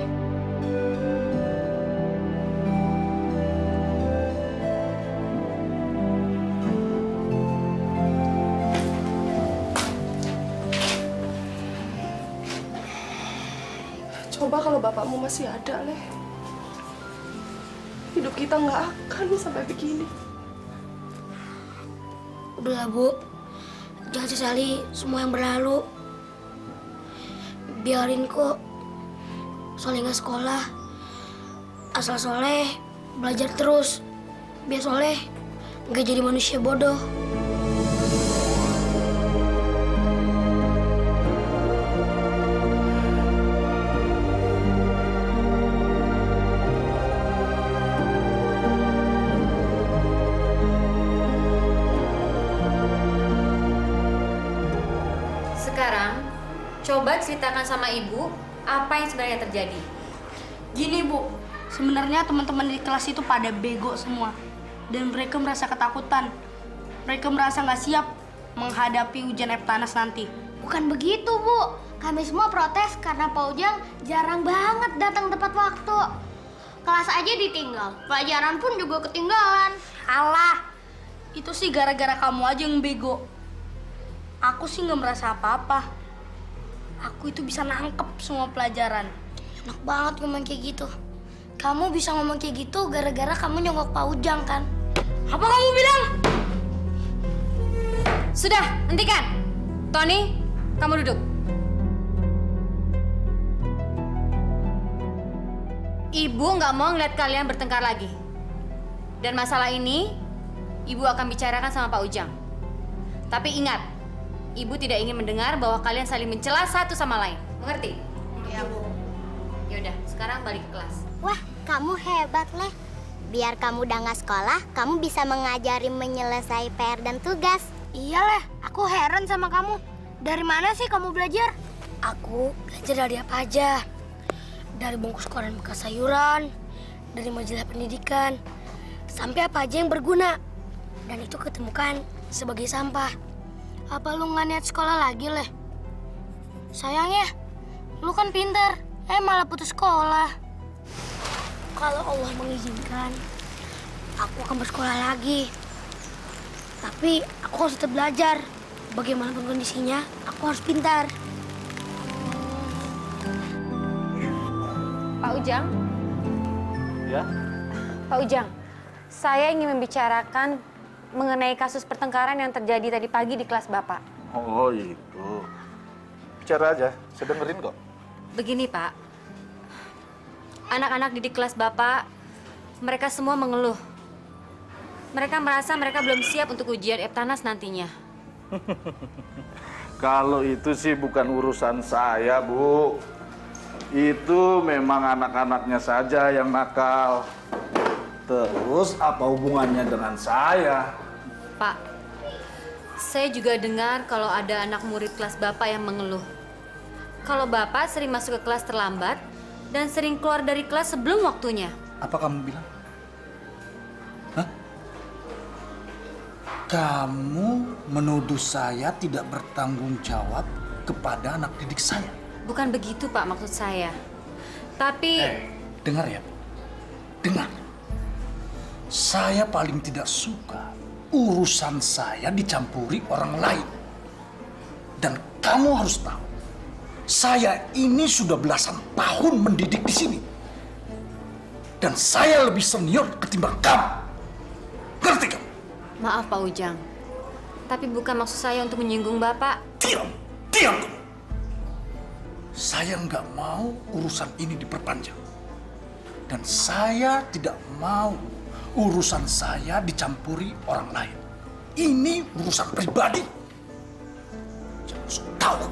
Coba kalau bapakmu masih ada, Leh. Hidup kita nggak akan sampai begini. Udahlah, Bu. Jangan sesali semua yang berlalu. Biarin kok Soleh nggak sekolah. Asal Soleh belajar terus. Biar Soleh nggak jadi manusia bodoh. Sekarang, coba ceritakan sama ibu apa yang sebenarnya terjadi. Gini, Bu. Sebenarnya teman-teman di kelas itu pada bego semua. Dan mereka merasa ketakutan. Mereka merasa nggak siap menghadapi ujian Eptanas nanti. Bukan begitu, Bu. Kami semua protes karena Pak Ujang jarang banget datang tepat waktu. Kelas aja ditinggal, pelajaran pun juga ketinggalan. Alah, itu sih gara-gara kamu aja yang bego. Aku sih nggak merasa apa-apa. Aku itu bisa nangkep semua pelajaran. Enak banget ngomong kayak gitu. Kamu bisa ngomong kayak gitu gara-gara kamu nyonggok Pak Ujang kan? Apa kamu bilang? Sudah, hentikan. Tony, kamu duduk. Ibu nggak mau ngeliat kalian bertengkar lagi. Dan masalah ini, Ibu akan bicarakan sama Pak Ujang. Tapi ingat, Ibu tidak ingin mendengar bahwa kalian saling mencela satu sama lain. Mengerti? Iya, Bu. Yaudah, sekarang balik ke kelas. Wah, kamu hebat, Leh. Biar kamu udah nggak sekolah, kamu bisa mengajari menyelesaikan PR dan tugas. Iya, Leh. Aku heran sama kamu. Dari mana sih kamu belajar? Aku belajar dari apa aja. Dari bungkus koran bekas sayuran, dari majalah pendidikan, sampai apa aja yang berguna. Dan itu ketemukan sebagai sampah. Apa lu nggak niat sekolah lagi, Leh? Sayangnya, lu kan pintar, malah putus sekolah. Kalau Allah mengizinkan, aku akan bersekolah lagi. Tapi aku harus tetap belajar. Bagaimanapun kondisinya, aku harus pintar. Pak Ujang? Ya? Pak Ujang, saya ingin membicarakan mengenai kasus pertengkaran yang terjadi tadi pagi di kelas Bapak. Oh itu. Bicara aja, saya dengerin kok. Begini, Pak. Anak-anak didik kelas Bapak, mereka semua mengeluh. Mereka merasa mereka belum siap untuk ujian Eptanas nantinya. Kalau itu sih bukan urusan saya, Bu. Itu memang anak-anaknya saja yang nakal. Terus apa hubungannya dengan saya? Pak, saya juga dengar kalau ada anak murid kelas Bapak yang mengeluh. Kalau Bapak sering masuk ke kelas terlambat dan sering keluar dari kelas sebelum waktunya. Apa kamu bilang? Hah? Kamu menuduh saya tidak bertanggung jawab kepada anak didik saya? Bukan begitu, Pak, maksud saya. Tapi... Dengar ya, dengar. Saya paling tidak suka urusan saya dicampuri orang lain. Dan kamu harus tahu, saya ini sudah belasan tahun mendidik di sini. Dan saya lebih senior ketimbang kamu. Ngerti kamu? Maaf, Pak Ujang. Tapi bukan maksud saya untuk menyinggung Bapak. Diam, diam kamu. Saya nggak mau urusan ini diperpanjang. Dan saya tidak mau urusan saya dicampuri orang lain. Ini urusan pribadi. Jangan sok tahu.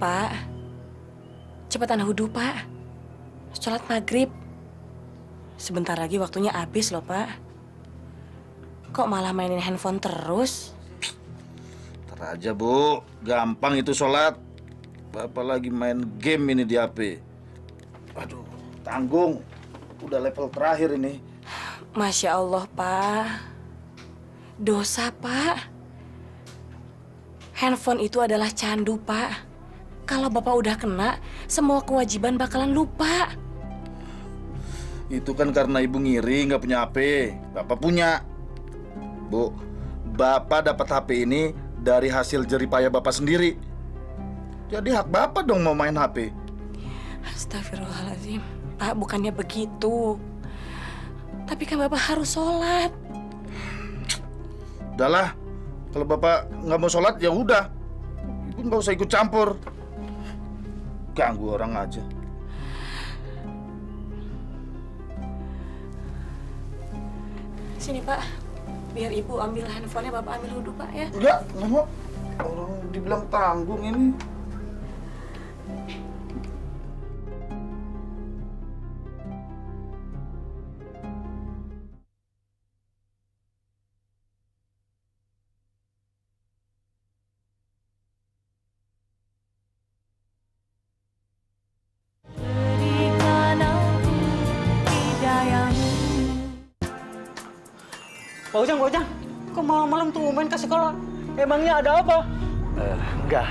Pak, cepetan wudhu, Pak. Sholat maghrib. Sebentar lagi waktunya habis loh, Pak. Kok malah mainin handphone terus? Ntar aja, Bu. Gampang itu sholat. Bapak lagi main game ini di HP. Aduh, tanggung. Udah level terakhir ini. Masya Allah, Pak. Dosa, Pak. Handphone itu adalah candu, Pak. Kalau Bapak udah kena, semua kewajiban bakalan lupa. Itu kan karena Ibu ngiri nggak punya HP. Bapak punya. Bu, Bapak dapat HP ini dari hasil jeripaya Bapak sendiri. Jadi hak Bapak dong mau main HP. Astagfirullahaladzim. Pak, bukannya begitu. Tapi kan Bapak harus sholat. Udahlah, kalau Bapak nggak mau sholat ya udah. Ibu nggak usah ikut campur. Ganggu orang aja. Sini, Pak. Biar Ibu ambil handphonenya, Bapak ambil wudhu, Pak, ya. Enggak mau. Orang dibilang tanggung ini. Pak Ujang, kok malam-malam tuh main ke sekolah? Emangnya ada apa? Enggak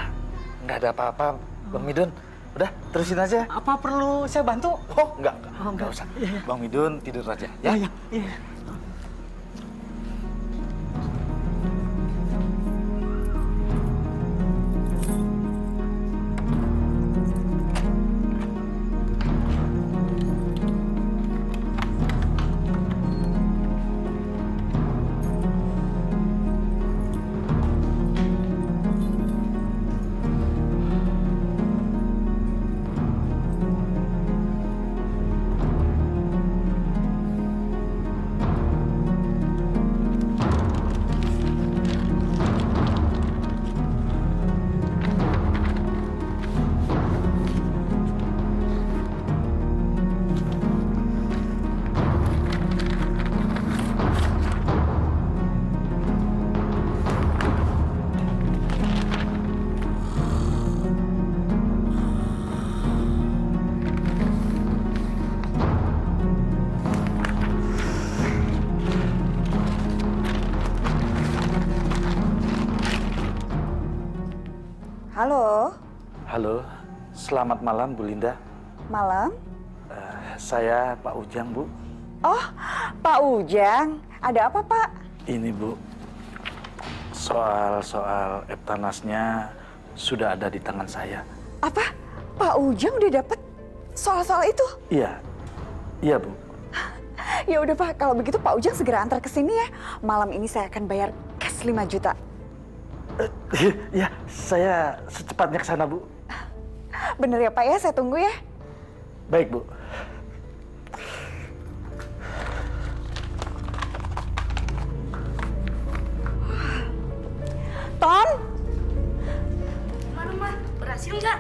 ada apa-apa. Bang Midun, udah terusin aja. Apa perlu saya bantu? Oh, enggak usah. Bang Midun tidur aja, ya? Iya. Halo, Halo, selamat malam Bu Linda. malam. Saya Pak Ujang, Bu. Oh, Pak Ujang. Ada apa, Pak? Ini, Bu. Soal Eptanasnya sudah ada di tangan saya. Apa? Pak Ujang udah dapet soal-soal itu? Iya, Bu. Ya udah, Pak. Kalau begitu Pak Ujang segera antar ke sini ya. Malam ini saya akan bayar cash 5 juta. Ya, saya secepatnya ke sana, Bu. Bener ya, Pak ya? Saya tunggu ya. Baik, Bu. Ton? Gimana, Ma? Berhasil nggak?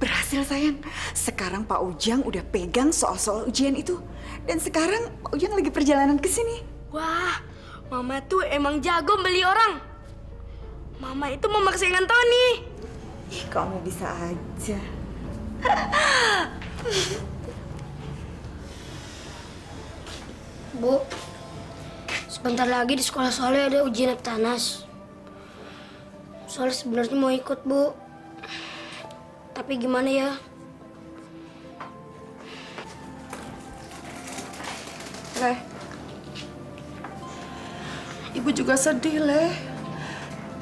Berhasil, sayang. Sekarang Pak Ujang udah pegang soal-soal ujian itu. Dan sekarang Pak Ujang lagi perjalanan ke sini. Wah, Mama tuh emang jago beli orang. Mama itu memaksakan Tony. Ih, kamu bisa aja. Bu, sebentar lagi di sekolah Soleh ada ujian Eptanas. Soleh sebenarnya mau ikut, Bu. Tapi gimana ya? Leh, Ibu juga sedih, Leh.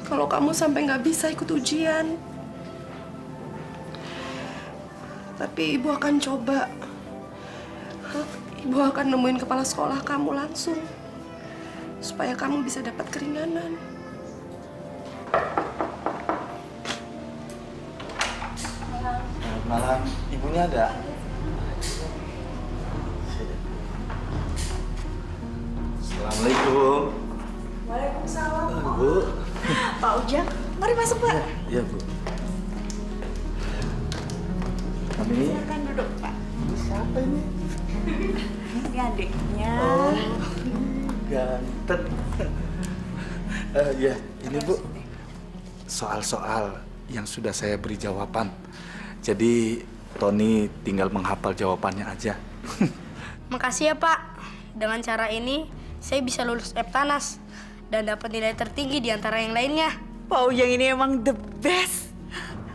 Kalau kamu sampai nggak bisa ikut ujian. Tapi Ibu akan coba. Ibu akan nemuin kepala sekolah kamu langsung. Supaya kamu bisa dapat keringanan. Selamat malam. Ibunya ada? Assalamualaikum. Waalaikumsalam. Bu. Pak Ujang, mari masuk, Pak. Iya, Bu. Kami Silakan duduk, Pak. siapa ini? Ini adiknya. Oh, ganteng. Ya, ini Bu. Soal-soal yang sudah saya beri jawaban. Jadi, Tony tinggal menghafal jawabannya aja. Makasih ya, Pak. Dengan cara ini, saya bisa lulus Eptanas dan dapat nilai tertinggi di antara yang lainnya. Pak Ujang ini emang the best.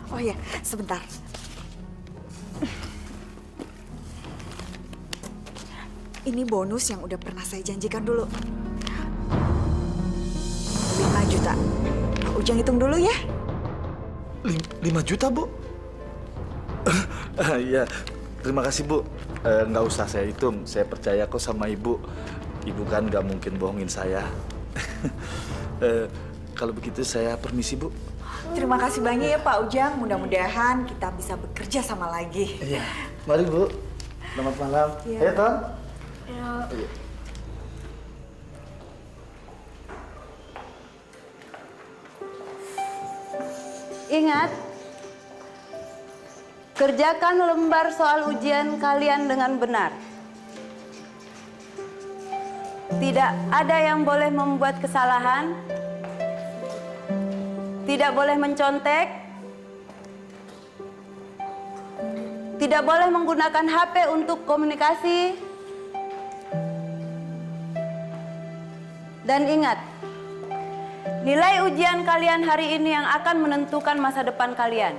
Oh ya, sebentar. Ini bonus yang udah pernah saya janjikan dulu. 5 juta. Pak Ujang hitung dulu ya. 5 juta, Bu? Iya, terima kasih, Bu. Nggak usah saya hitung, saya percaya kok sama Ibu. Ibu kan nggak mungkin bohongin saya. Kalau begitu saya permisi, Bu. Terima kasih banyak ya Pak Ujang. Mudah-mudahan kita bisa bekerja sama lagi. Iya, mari Bu. Selamat malam. Iya. Ayo, Ton. Ya. Ayo. Ingat, kerjakan lembar soal ujian kalian dengan benar. Tidak ada yang boleh membuat kesalahan, tidak boleh mencontek, tidak boleh menggunakan HP untuk komunikasi. Dan ingat, nilai ujian kalian hari ini yang akan menentukan masa depan kalian.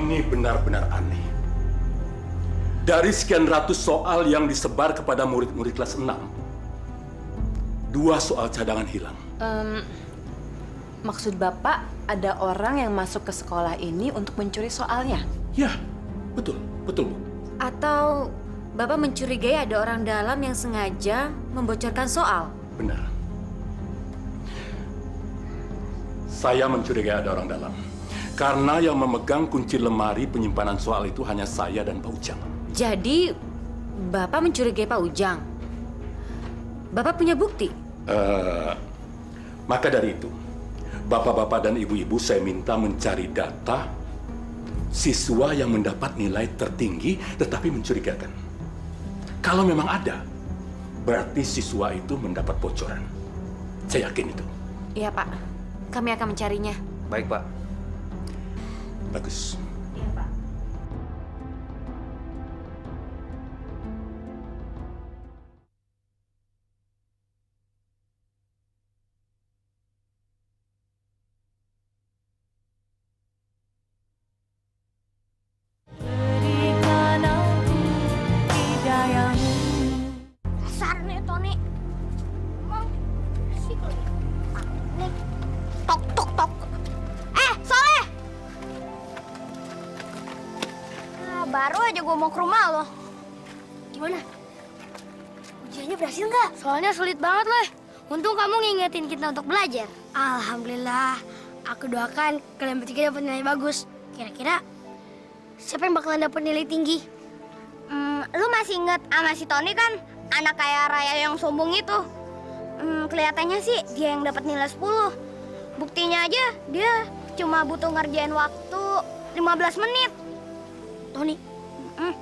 Ini benar-benar aneh. Dari sekian ratus soal yang disebar kepada murid-murid kelas 6, 2 soal cadangan hilang. Maksud Bapak ada orang yang masuk ke sekolah ini untuk mencuri soalnya? Ya, betul, Bu. Atau Bapak mencurigai ada orang dalam yang sengaja membocorkan soal? Benar. Saya mencurigai ada orang dalam. Karena yang memegang kunci lemari penyimpanan soal itu hanya saya dan Pak Ujang. Jadi, Bapak mencurigai Pak Ujang? Bapak punya bukti? Maka dari itu, Bapak-bapak dan ibu-ibu saya minta mencari data siswa yang mendapat nilai tertinggi tetapi mencurigakan. Kalau memang ada, berarti siswa itu mendapat bocoran. Saya yakin itu. Iya, Pak. Kami akan mencarinya. Baik, Pak. Bagus. Iya, Pak. Dasar nih Tony. Emang sih nih. Tok tok tok. Soleh. Baru aja gue mau ke rumah lo. Gimana? Ujiannya berhasil nggak? Soalnya sulit banget loh. Untung kamu ngingetin kita untuk belajar. Alhamdulillah. Aku doakan kalian bertiga dapat nilai bagus. Kira-kira siapa yang bakalan dapat nilai tinggi? Lu masih inget sama si Tony kan? Anak kaya raya yang sombong itu. Kelihatannya sih dia yang dapat nilai 10. Buktinya aja dia cuma butuh ngerjain waktu 15 menit. Tony,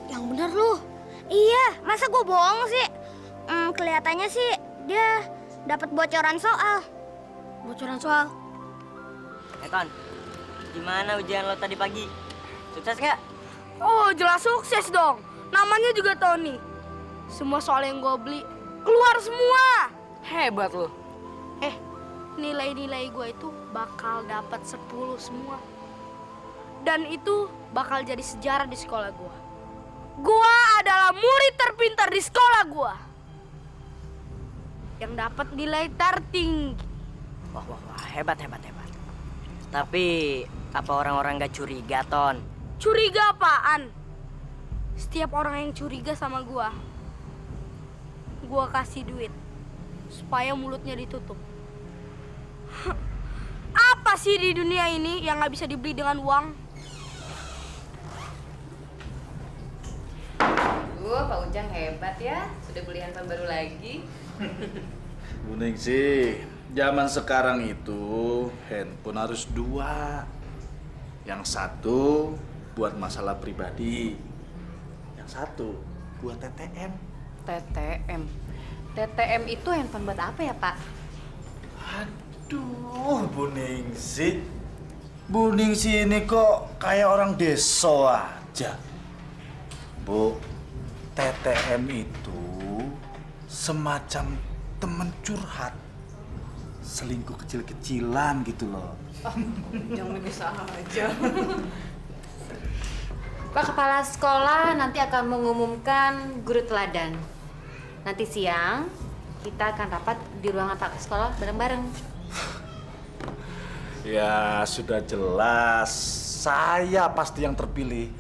yang bener lu. Iya, masa gue bohong sih? Kelihatannya sih dia dapat bocoran soal. Bocoran soal? Ton, gimana ujian lo tadi pagi? Sukses gak? Oh, jelas sukses dong. Namanya juga Tony. Semua soal yang gue beli keluar semua. Hebat lo. Nilai-nilai gue itu bakal dapat 10 semua. Dan itu bakal jadi sejarah di sekolah gue. Gue adalah murid terpintar di sekolah gue. Yang dapat nilai tertinggi. Wah, hebat. Tapi apa orang-orang gak curiga, Ton? Curiga apaan? Setiap orang yang curiga sama gue kasih duit supaya mulutnya ditutup. Apa sih di dunia ini yang gak bisa dibeli dengan uang? Pak Ujang hebat ya, sudah beli handphone baru lagi. Bu Ningsih, zaman sekarang itu handphone harus 2. Yang satu buat masalah pribadi, yang satu buat TTM. TTM itu handphone buat apa ya, Pak? Aduh, Bu Ningsih. Bu Ningsih ini kok kayak orang desa aja. Bu, TTM itu semacam temen curhat. Selingkuh kecil-kecilan gitu loh. Jangan bisa aja. Pak Kepala Sekolah nanti akan mengumumkan guru teladan. Nanti siang kita akan rapat di ruangan Pak Sekolah bareng-bareng. Ya sudah jelas, saya pasti yang terpilih.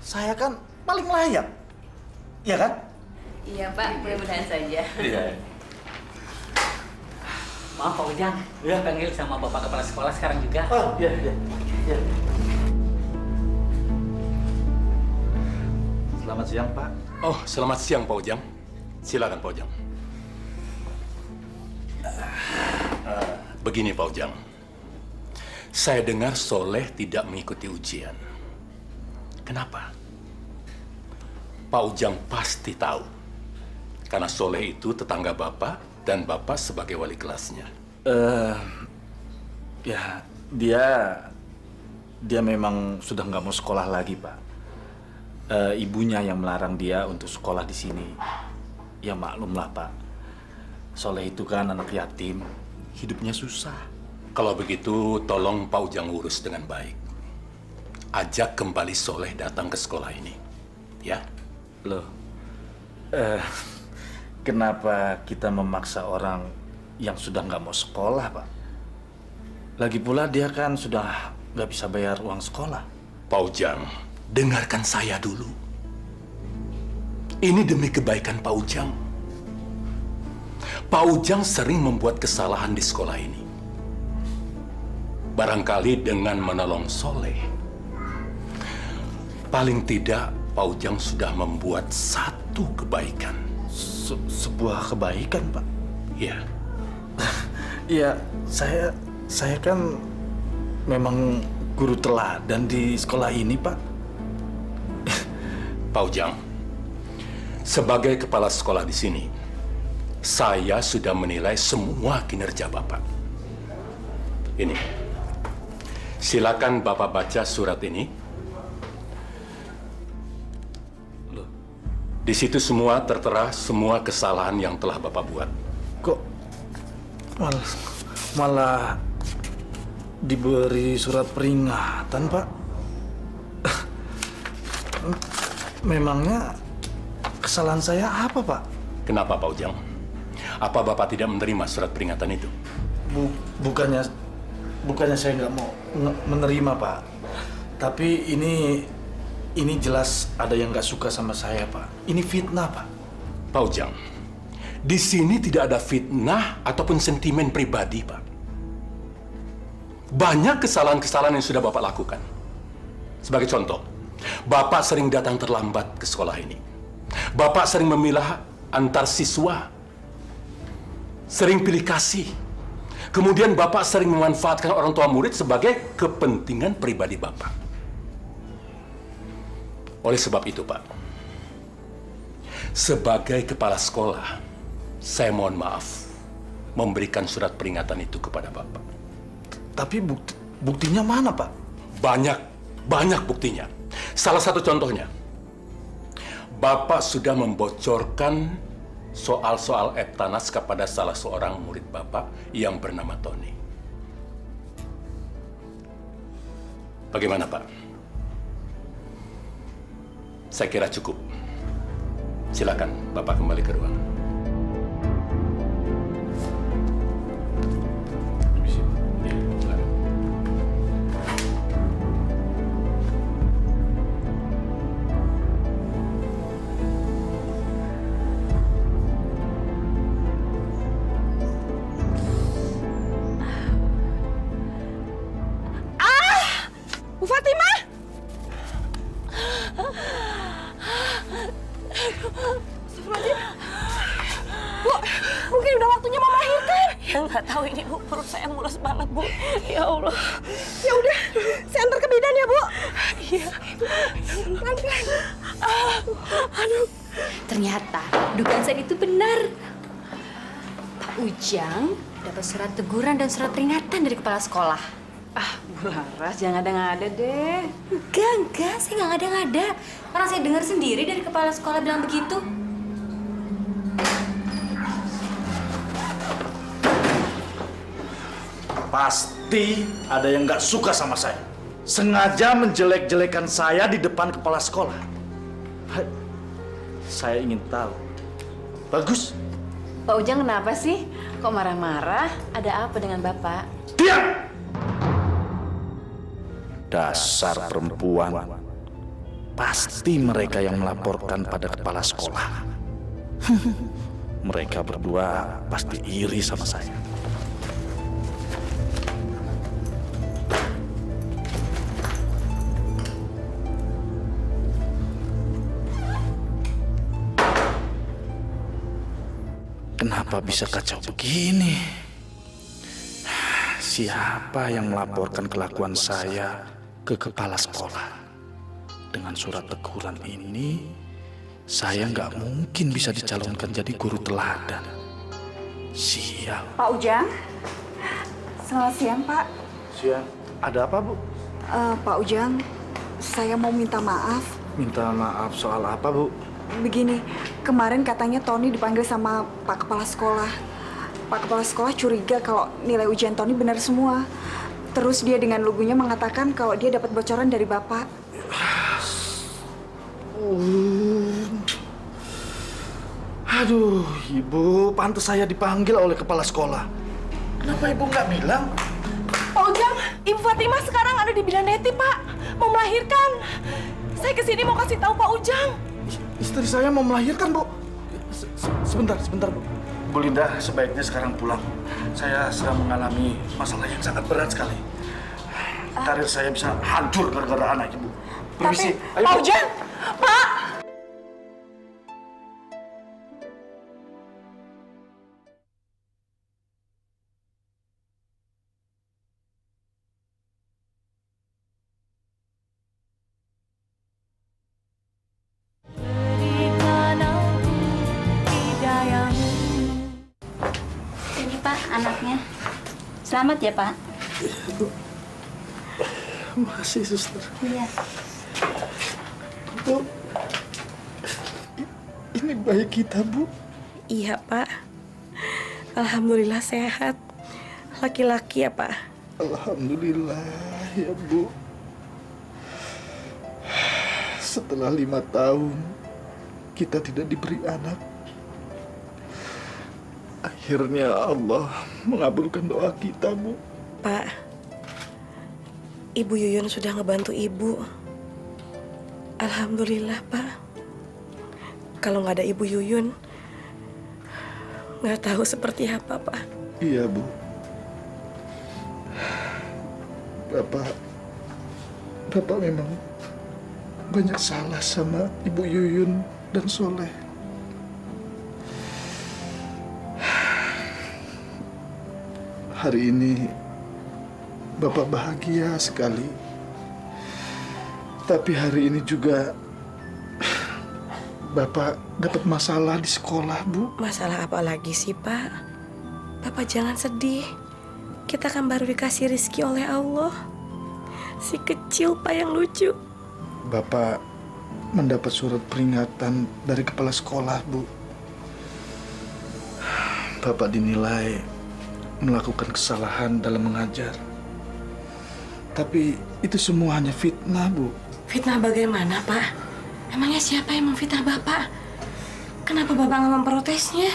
Saya kan paling layak, iya kan? Iya Pak, mudah-mudahan saja. Iya. Maaf Pak Ujang, panggil sama Bapak Kepala Sekolah sekarang juga. Oh iya. Selamat siang Pak. Oh, selamat siang Pak Ujang. Silakan Pak Ujang. Begini Pak Ujang, saya dengar Soleh tidak mengikuti ujian. Kenapa? Pak Ujang pasti tahu. Karena Soleh itu tetangga Bapak dan Bapak sebagai wali kelasnya. Ya dia memang sudah nggak mau sekolah lagi Pak. Ibunya yang melarang dia untuk sekolah di sini. Ya maklumlah Pak. Soleh itu kan anak yatim, hidupnya susah. Kalau begitu, tolong Pak Ujang urus dengan baik. ajak kembali Soleh datang ke sekolah ini. Ya? Loh, kenapa kita memaksa orang yang sudah nggak mau sekolah, Pak? Lagi pula dia kan sudah nggak bisa bayar uang sekolah. Pak Ujang, dengarkan saya dulu. Ini demi kebaikan Pak Ujang. Pak Ujang sering membuat kesalahan di sekolah ini. Barangkali dengan menolong Soleh, paling tidak Pak Ujang sudah membuat satu kebaikan. Sebuah kebaikan, Pak? Iya. Iya, saya kan memang guru teladan di sekolah ini, Pak. Pak Ujang, sebagai kepala sekolah di sini, saya sudah menilai semua kinerja Bapak. Ini, silakan Bapak baca surat ini. Di situ semua tertera semua kesalahan yang telah Bapak buat. Kok malah diberi surat peringatan, Pak? Memangnya kesalahan saya apa, Pak? Kenapa, Pak Ujang? Apa Bapak tidak menerima surat peringatan itu? Bukannya saya nggak mau menerima, Pak. Tapi ini jelas ada yang nggak suka sama saya, Pak. Ini fitnah, Pak. Pak Ujang, di sini tidak ada fitnah ataupun sentimen pribadi, Pak. Banyak kesalahan-kesalahan yang sudah Bapak lakukan. Sebagai contoh, Bapak sering datang terlambat ke sekolah ini. Bapak sering memilah antar siswa. Sering pilih kasih. Kemudian Bapak sering memanfaatkan orang tua murid sebagai kepentingan pribadi Bapak. Oleh sebab itu, Pak, sebagai kepala sekolah, saya mohon maaf memberikan surat peringatan itu kepada Bapak. Tapi buktinya mana, Pak? Banyak buktinya. Salah satu contohnya, Bapak sudah membocorkan soal-soal Eptanas kepada salah seorang murid Bapak yang bernama Tony. Bagaimana, Pak? Saya kira cukup. Silakan Bapak kembali ke ruangan. Bu Fatimah! Bu, mungkin udah waktunya mau melahirkan. Ya nggak tahu ini, Bu. Perut saya mulus banget, Bu. Ya Allah. Ya udah, saya antar ke bidan ya, Bu. Iya. Pelan-pelan. Aduh. Ternyata dugaan saya itu benar. Pak Ujang dapat surat teguran dan surat peringatan dari kepala sekolah. Bu Laras, jangan ngada-ngada deh. Enggak, saya nggak ngada-ngada. Orang saya dengar sendiri dari kepala sekolah bilang begitu. Pasti ada yang nggak suka sama saya. Sengaja menjelek-jelekan saya di depan kepala sekolah. Saya ingin tahu. Bagus. Pak Ujang kenapa sih? Kok marah-marah? Ada apa dengan Bapak? Diam! Dasar perempuan. Pasti mereka yang melaporkan pada kepala sekolah. Mereka berdua pasti iri sama saya. Kenapa bisa kacau begini? Siapa yang melaporkan kelakuan saya ke kepala sekolah? Dengan surat teguran ini, saya nggak mungkin bisa dicalonkan jadi guru teladan. Sial. Pak Ujang, selamat siang, Pak. Siang. Ada apa, Bu? Pak Ujang, saya mau minta maaf. Minta maaf soal apa, Bu? Begini, kemarin katanya Tony dipanggil sama Pak Kepala Sekolah. Pak Kepala Sekolah curiga kalau nilai ujian Tony benar semua. Terus dia dengan lugunya mengatakan kalau dia dapat bocoran dari Bapak. Aduh, Ibu, pantas saya dipanggil oleh kepala sekolah. Kenapa Ibu nggak bilang? Pak Ujang, Ibu Fatimah sekarang ada di bidan Neti, Pak. Mau melahirkan. Saya kesini mau kasih tahu Pak Ujang. Istri saya mau melahirkan, Bu. Sebentar, Bu. Bu Linda, sebaiknya sekarang pulang. Saya sedang mengalami masalah yang sangat berat sekali. Karir saya bisa hancur gara-gara anak Ibu. Permisi. Ayo, Pak Bu. Ujang, Pak. Ini Pak, anaknya. Selamat ya Pak. Makasih, Suster. Iya. Bu, ini bayi kita, Bu. Iya, Pak. Alhamdulillah sehat. Laki-laki ya, Pak? Alhamdulillah ya, Bu. Setelah 5 tahun kita tidak diberi anak, akhirnya Allah mengabulkan doa kita, Bu. Pak, Ibu Yuyun sudah ngebantu Ibu. Alhamdulillah, Pak. Kalau nggak ada Ibu Yuyun, nggak tahu seperti apa, Pak. Iya, Bu. Bapak memang banyak salah sama Ibu Yuyun dan Soleh. Hari ini Bapak bahagia sekali. Tapi hari ini juga Bapak dapat masalah di sekolah, Bu. Masalah apa lagi sih, Pak? Bapak jangan sedih. Kita kan baru dikasih rezeki oleh Allah. Si kecil, Pak, yang lucu. Bapak mendapat surat peringatan dari kepala sekolah, Bu. Bapak dinilai melakukan kesalahan dalam mengajar. Tapi itu semua hanya fitnah, Bu. Fitnah bagaimana, Pak? Emangnya siapa yang memfitnah Bapak? Kenapa Bapak nggak memprotesnya?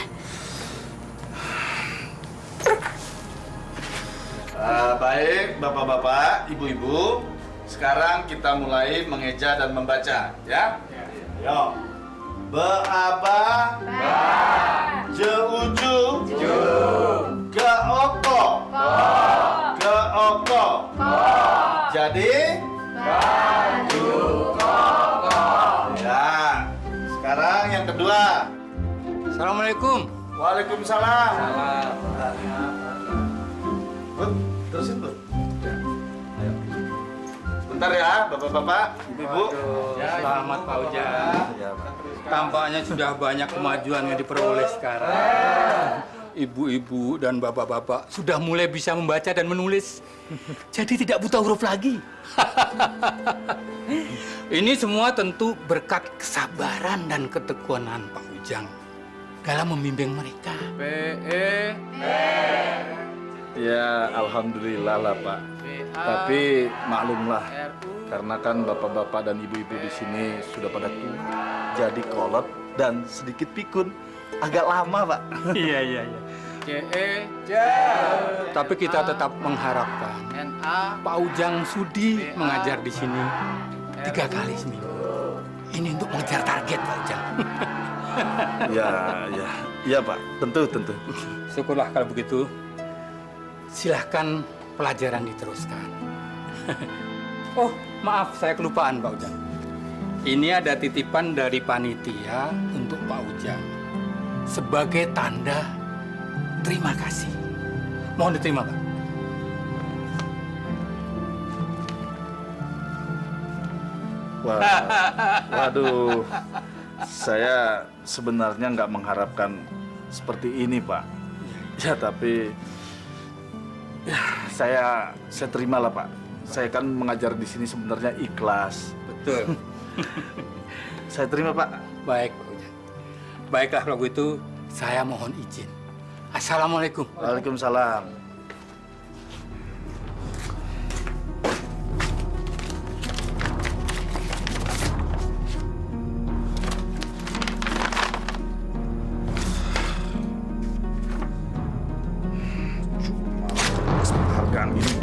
Baik, Bapak-bapak, Ibu-ibu. Sekarang kita mulai mengeja dan membaca, ya? Yo. Beaba. Ba. Jeuju. Ju. Geoko. Ko. Geoko. Ko. Jadi? Baju koko. Ya. Sekarang yang kedua. Assalamualaikum. Waalaikumsalam. Bud, terusin, Bud. Ayo. Sebentar ya, Bapak-bapak, Ibu-ibu. Selamat Pak Ujang. Tampaknya sudah banyak kemajuan yang diperoleh sekarang. Ibu-ibu dan bapak-bapak sudah mulai bisa membaca dan menulis. Jadi tidak buta huruf lagi. Ini semua tentu berkat kesabaran dan ketekunan Pak Ujang dalam membimbing mereka. Ya, alhamdulillah lah, Pak. Tapi maklumlah, karena kan bapak-bapak dan ibu-ibu di sini sudah pada tua, jadi kolot dan sedikit pikun. Agak lama, Pak. Iya. Tapi kita tetap mengharapkan Pak Ujang sudi mengajar di sini 3 kali seminggu. Ini untuk mengejar target, Pak Ujang. Ya, Pak. Tentu. Syukurlah kalau begitu. Silahkan pelajaran diteruskan. Oh, maaf, saya kelupaan, Pak Ujang. Ini ada titipan dari panitia untuk Pak Ujang sebagai tanda terima kasih. Mohon diterima, Pak. Waduh, saya sebenarnya nggak mengharapkan seperti ini, Pak. Ya, tapi ya, saya terimalah, Pak. Saya kan mengajar di sini sebenarnya ikhlas. Betul. Saya terima, Pak. Baik, Pak Ujang. Baiklah kalau begitu, saya mohon izin. Assalamualaikum. Waalaikumsalam.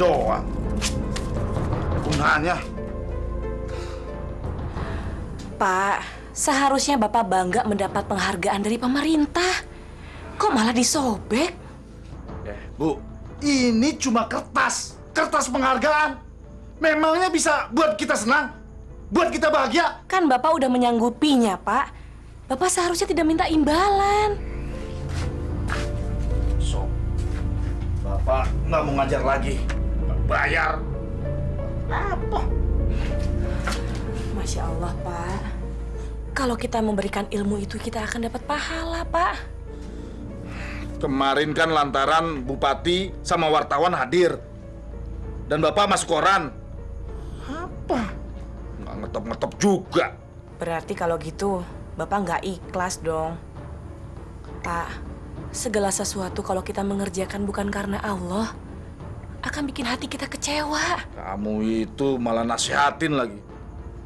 doang. Gunanya. Pak, seharusnya Bapak bangga mendapat penghargaan dari pemerintah. Kok malah disobek? Bu, ini cuma kertas. Kertas penghargaan. Memangnya bisa buat kita senang? Buat kita bahagia? Kan Bapak udah menyanggupinya, Pak. Bapak seharusnya tidak minta imbalan. So, Bapak nggak mau ngajar lagi. Nggak bayar. Apa? Masya Allah, Pak. Kalau kita memberikan ilmu itu, kita akan dapat pahala, Pak. Kemarin kan lantaran Bupati sama wartawan hadir. Dan Bapak masuk koran. Apa? Nggak ngetop-ngetop juga. Berarti kalau gitu, Bapak nggak ikhlas dong. Pak, segala sesuatu kalau kita mengerjakan bukan karena Allah, akan bikin hati kita kecewa. Kamu itu malah nasihatin lagi.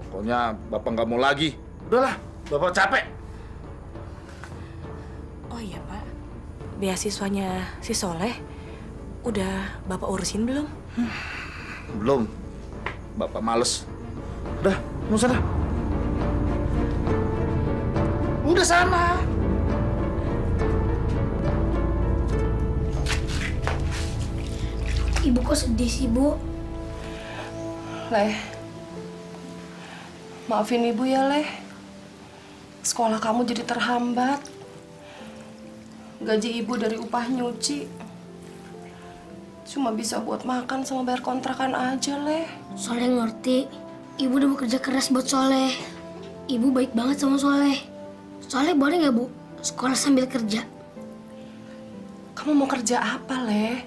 Pokoknya Bapak nggak mau lagi. Udahlah, Bapak capek. Oh iya, Pak. Beasiswanya si Soleh, udah Bapak urusin belum? Belum. Bapak males. Udah, mau sana. Udah sana. Ibu kok sedih sih, Bu? Leh, maafin ibu ya, Leh. Sekolah kamu jadi terhambat. Gaji ibu dari upah nyuci cuma bisa buat makan sama bayar kontrakan aja, Leh. Soleh ngerti. Ibu udah bekerja keras buat Soleh. Ibu baik banget sama Soleh. Soleh boleh nggak, Bu, sekolah sambil kerja? Kamu mau kerja apa, Leh?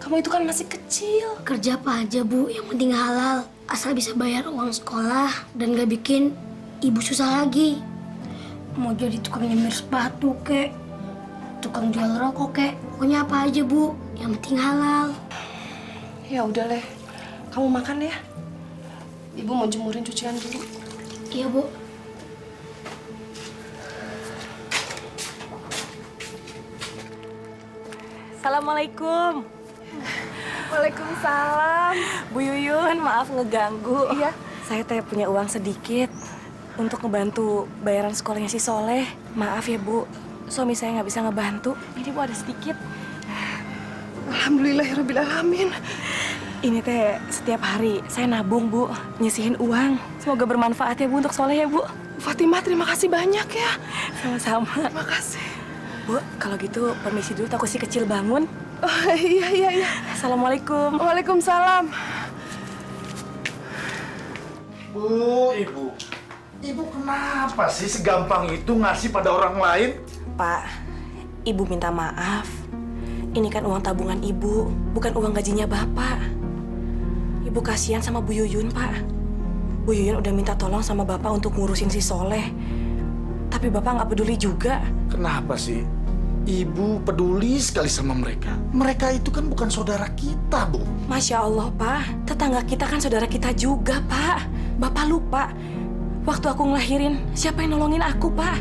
Kamu itu kan masih kecil. Kerja apa aja, Bu, yang penting halal. Asal bisa bayar uang sekolah dan gak bikin ibu susah lagi. Mau jadi tukang nyemir sepatu, kek. Tukang jual rokok, kek. Pokoknya apa aja, Bu, yang penting halal. Ya udah, Leh. Kamu makan ya. Ibu mau jemurin cucian dulu. Iya, Bu. Assalamualaikum. Waalaikumsalam. Bu Yuyun, maaf ngeganggu. Iya. Saya teh punya uang sedikit untuk ngebantu bayaran sekolahnya si Soleh. Maaf ya, Bu. Suami saya nggak bisa ngebantu. Ini, Bu, ada sedikit. Alhamdulillahirrabbilalamin. Ini teh setiap hari saya nabung, Bu. Nyisihin uang. Semoga bermanfaat ya, Bu, untuk Soleh ya, Bu. Fatimah, terima kasih banyak ya. Sama-sama. Terima kasih. Bu, kalau gitu permisi dulu, takut si kecil bangun. Oh, iya. Assalamualaikum. Waalaikumsalam. Bu, Ibu. Ibu kenapa sih segampang itu ngasih pada orang lain? Pak, Ibu minta maaf. Ini kan uang tabungan Ibu, bukan uang gajinya Bapak. Ibu kasihan sama Bu Yuyun, Pak. Bu Yuyun udah minta tolong sama Bapak untuk ngurusin si Soleh. Tapi Bapak nggak peduli juga. Kenapa sih? Ibu peduli sekali sama mereka. Mereka itu kan bukan saudara kita, Bu. Masya Allah, Pak. Tetangga kita kan saudara kita juga, Pak. Bapak lupa. Waktu aku ngelahirin, siapa yang nolongin aku, Pak?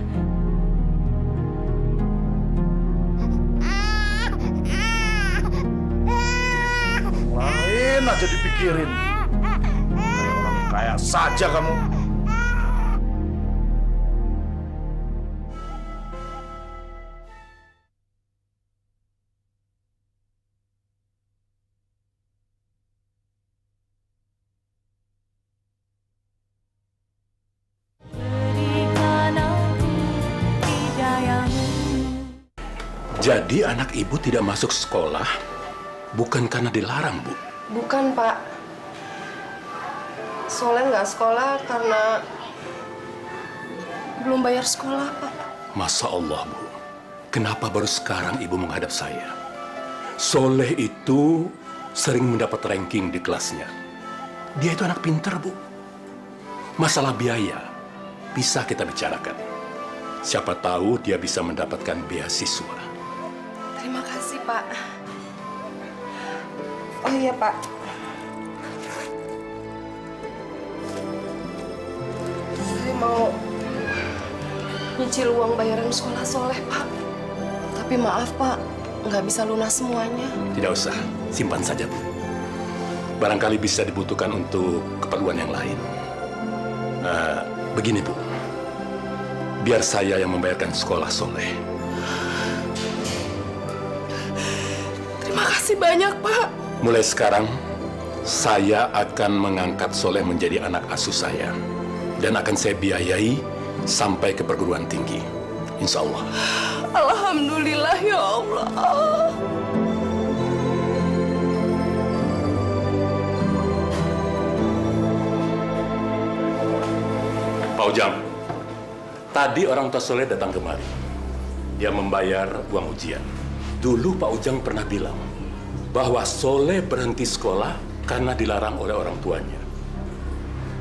Lain aja dipikirin. Kayak orang kaya saja kamu. Jadi anak ibu tidak masuk sekolah bukan karena dilarang, Bu? Bukan, Pak. Soleh nggak sekolah karena belum bayar sekolah, Pak. Masya Allah, Bu. Kenapa baru sekarang ibu menghadap saya? Soleh itu sering mendapat ranking di kelasnya. Dia itu anak pintar, Bu. Masalah biaya bisa kita bicarakan. Siapa tahu dia bisa mendapatkan beasiswa. Terima kasih, Pak. Oh iya, Pak. Saya mau nyicil uang bayaran sekolah Soleh, Pak. Tapi maaf, Pak, nggak bisa lunas semuanya. Tidak usah, simpan saja, Bu. barangkali bisa dibutuhkan untuk keperluan yang lain. Begini Bu, biar saya yang membayarkan sekolah Soleh. Terima kasih banyak, Pak. Mulai sekarang, saya akan mengangkat Soleh menjadi anak asuh saya. Dan akan saya biayai sampai ke perguruan tinggi. Insya Allah. Alhamdulillah ya Allah. Pak Ujang, tadi orang tua Soleh datang kemari. Dia membayar uang ujian. Dulu Pak Ujang pernah bilang bahwa Soleh berhenti sekolah karena dilarang oleh orang tuanya.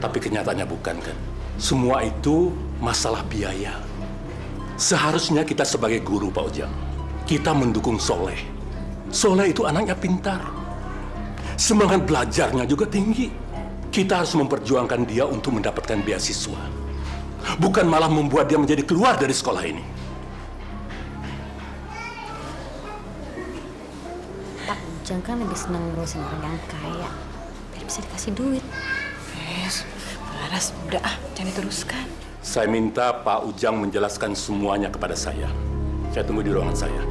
Tapi kenyataannya bukan kan? Semua itu masalah biaya. Seharusnya kita sebagai guru Pak Ujang, kita mendukung Soleh. Soleh itu anaknya pintar. Semangat belajarnya juga tinggi. Kita harus memperjuangkan dia untuk mendapatkan beasiswa. Bukan malah membuat dia menjadi keluar dari sekolah ini. Pak Ujang kan lebih senang ngurusin orang yang kaya, biar bisa dikasih duit. Laras, udah jangan diteruskan. Saya minta Pak Ujang menjelaskan semuanya kepada saya. Saya tunggu di ruangan saya.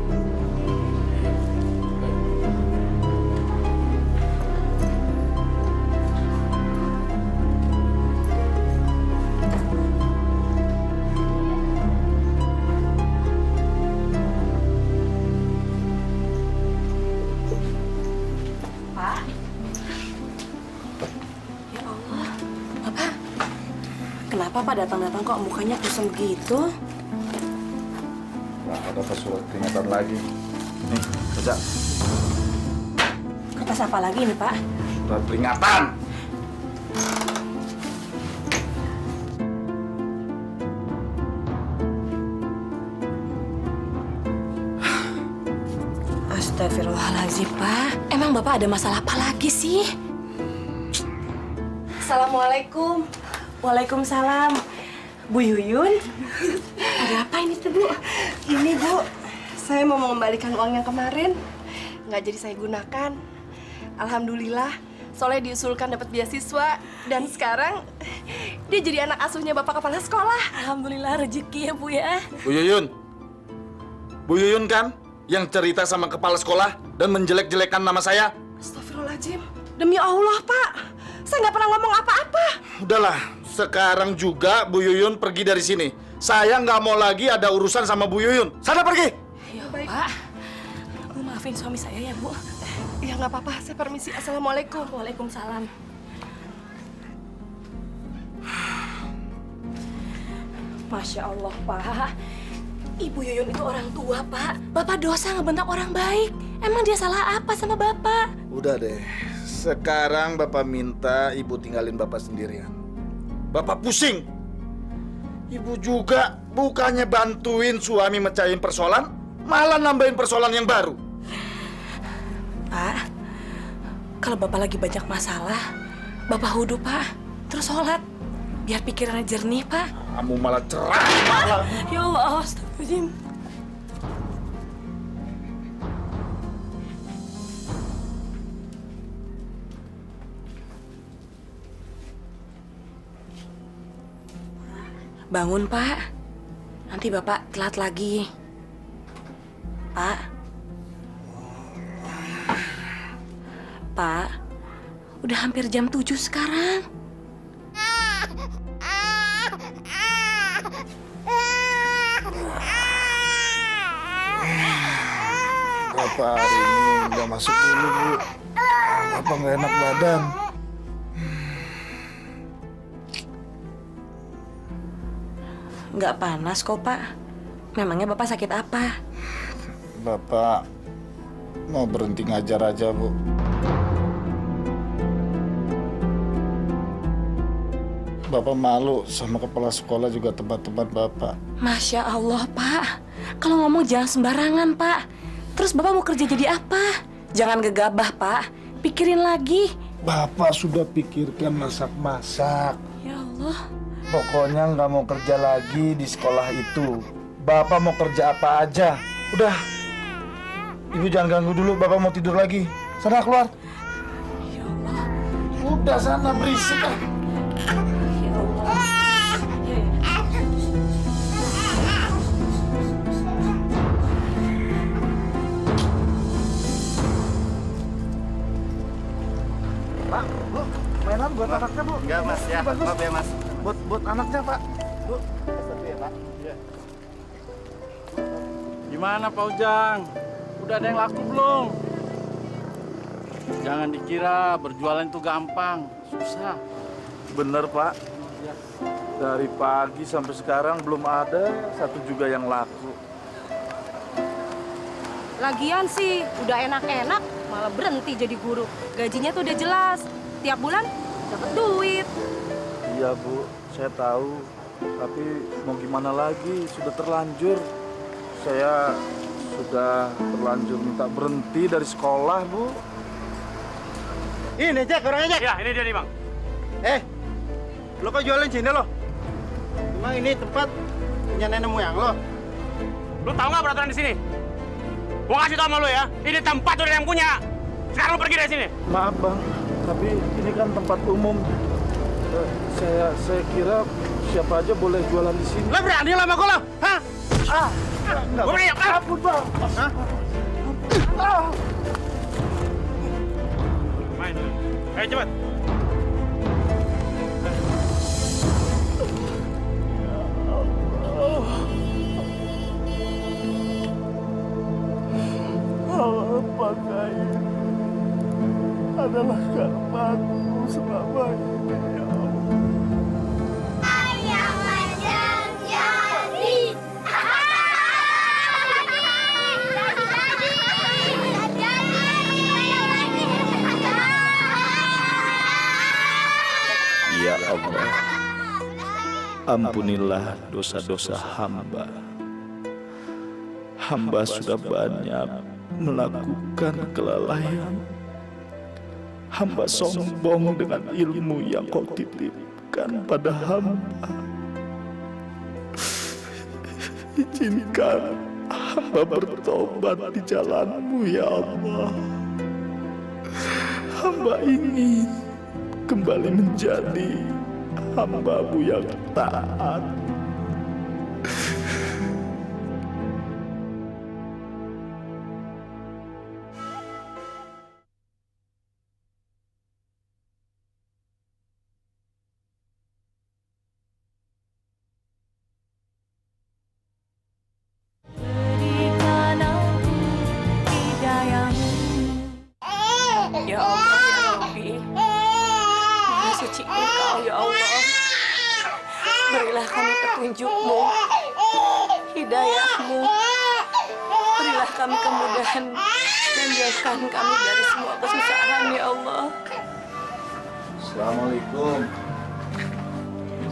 Kenapa Pak datang-datang kok mukanya kusam begitu? Wah, ada surat peringatan lagi. Nih, baca. Kertas apa lagi nih Pak? Surat peringatan. Astagfirullahaladzim Pak. Emang Bapak ada masalah apa lagi sih? Assalamualaikum. Waalaikumsalam. Bu Yuyun, Ada apa ini tuh, Bu? Ini, Bu. Saya mau mengembalikan uang yang kemarin. Nggak jadi saya gunakan. Alhamdulillah, Soleh diusulkan dapat beasiswa. Dan sekarang, dia jadi anak asuhnya Bapak Kepala Sekolah. Alhamdulillah rezeki ya, Bu ya. Bu Yuyun. Bu Yuyun kan yang cerita sama kepala sekolah dan menjelek-jelekan nama saya? Astagfirullahaladzim. Demi Allah, Pak. Saya nggak pernah ngomong apa-apa. Udahlah, sekarang juga Bu Yuyun pergi dari sini. Saya nggak mau lagi ada urusan sama Bu Yuyun. Sana pergi. Ya Pak, Bu maafin suami saya ya Bu. Ya nggak apa-apa, saya permisi. Assalamualaikum. Waalaikumsalam. Masya Allah Pak, Ibu Yuyun itu orang tua Pak. Bapak dosa ngebentak orang baik. Emang dia salah apa sama Bapak? Udah deh, sekarang Bapak minta Ibu tinggalin Bapak sendirian. Bapak pusing. Ibu juga bukannya bantuin suami mecahin persoalan, malah nambahin persoalan yang baru. Pak, kalau Bapak lagi banyak masalah, Bapak wudhu Pak, terus sholat. Biar pikirannya jernih Pak. Kamu malah cerah. Malah. Ya Allah, astagfirullahaladzim. Bangun, Pak. Nanti Bapak telat lagi. Pak. Pak, udah hampir jam 7 sekarang. Bapak hari ini nggak masuk dulu, Bu. Bapak nggak enak badan. Nggak panas kok, Pak. Memangnya Bapak sakit apa? Bapak mau berhenti ngajar aja, Bu. Bapak malu sama kepala sekolah juga teman-teman Bapak. Masya Allah, Pak. Kalau ngomong jangan sembarangan, Pak. Terus Bapak mau kerja jadi apa? Jangan gegabah, Pak. Pikirin lagi. Bapak sudah pikirkan masak-masak. Ya Allah. Pokoknya nggak mau kerja lagi di sekolah itu. Bapak mau kerja apa aja. Udah. Ibu jangan ganggu dulu, Bapak mau tidur lagi. Sana keluar. Ya Allah. Udah sana berisik ah. Pak, Bu, mainan buat anaknya, Bu. Enggak, Mas, ya. Bagus. Maaf ya, Mas. Buat anaknya, Pak. Bu. Satu ya, Pak. Iya. Gimana Pak Ujang? Udah ada yang laku belum? Jangan dikira berjualan itu gampang, susah. Bener, Pak. Dari pagi sampai sekarang belum ada satu juga yang laku. Lagian sih udah enak-enak malah berhenti jadi guru. Gajinya tuh udah jelas. Tiap bulan dapat duit. Iya, Bu. Saya tahu. Tapi mau gimana lagi? Sudah terlanjur. Saya sudah terlanjur minta berhenti dari sekolah, Bu. Ini Jack, orangnya Jack. Ya, ini dia nih Bang. Lo kok jualan sini lo? Emang ini tempat punya nenek moyang lo? Lu tahu nggak peraturan di sini? Gua kasih tau sama lu ya, ini tempat udah yang punya. Sekarang lu pergi dari sini. Maaf, Bang. Tapi ini kan tempat umum. Saya kira siapa aja boleh jualan di sini. Lo berani lo sama gua lo? Hah? Gua berani. Ampun, Bang. Hah? Main. Ayo cepet. Apakah ini adalah karmaku selama ini, ya Allah? Ayah Majang jadi. Ya Allah, ampunilah dosa-dosa hamba. Hamba sudah banyak melakukan kelalaian. Hamba sombong dengan ilmu yang kau titipkan pada hamba. Izinkan hamba bertobat di jalan-Mu, ya Allah. Hamba ingin kembali menjadi hamba-Mu yang taat. Ya Allah, ya Rabbi. Maha suci Engkau, ya Allah. Berilah kami petunjuk-Mu, hidayah-Mu. Berilah kami kemudahan dan jauhkan kami dari semua kesusahan, ya Allah. Assalamualaikum.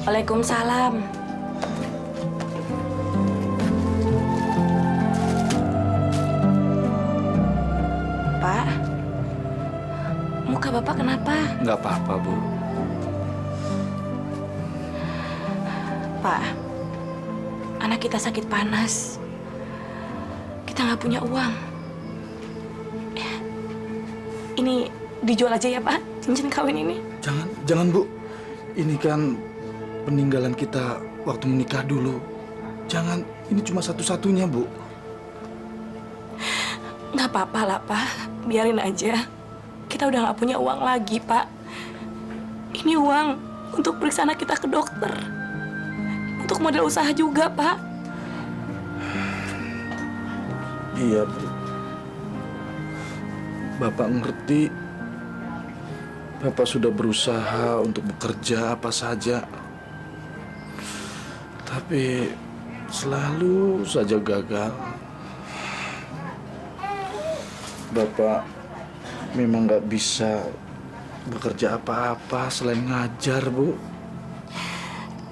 Waalaikumsalam. Pak, muka Bapak kenapa? Nggak apa-apa, Bu. Pak, anak kita sakit panas. Kita nggak punya uang. Ini dijual aja ya, Pak, cincin kawin ini. Jangan, Bu. Ini kan peninggalan kita waktu menikah dulu. Jangan, ini cuma satu-satunya, Bu. Nggak apa-apa lah, Pak. Biarin aja. Kita udah nggak punya uang lagi, Pak. Ini uang untuk periksa anak kita ke dokter. Untuk modal usaha juga, Pak. Iya, Bu. Bapak ngerti. Bapak sudah berusaha untuk bekerja apa saja. Tapi selalu saja gagal. Bapak memang nggak bisa bekerja apa-apa selain ngajar, Bu.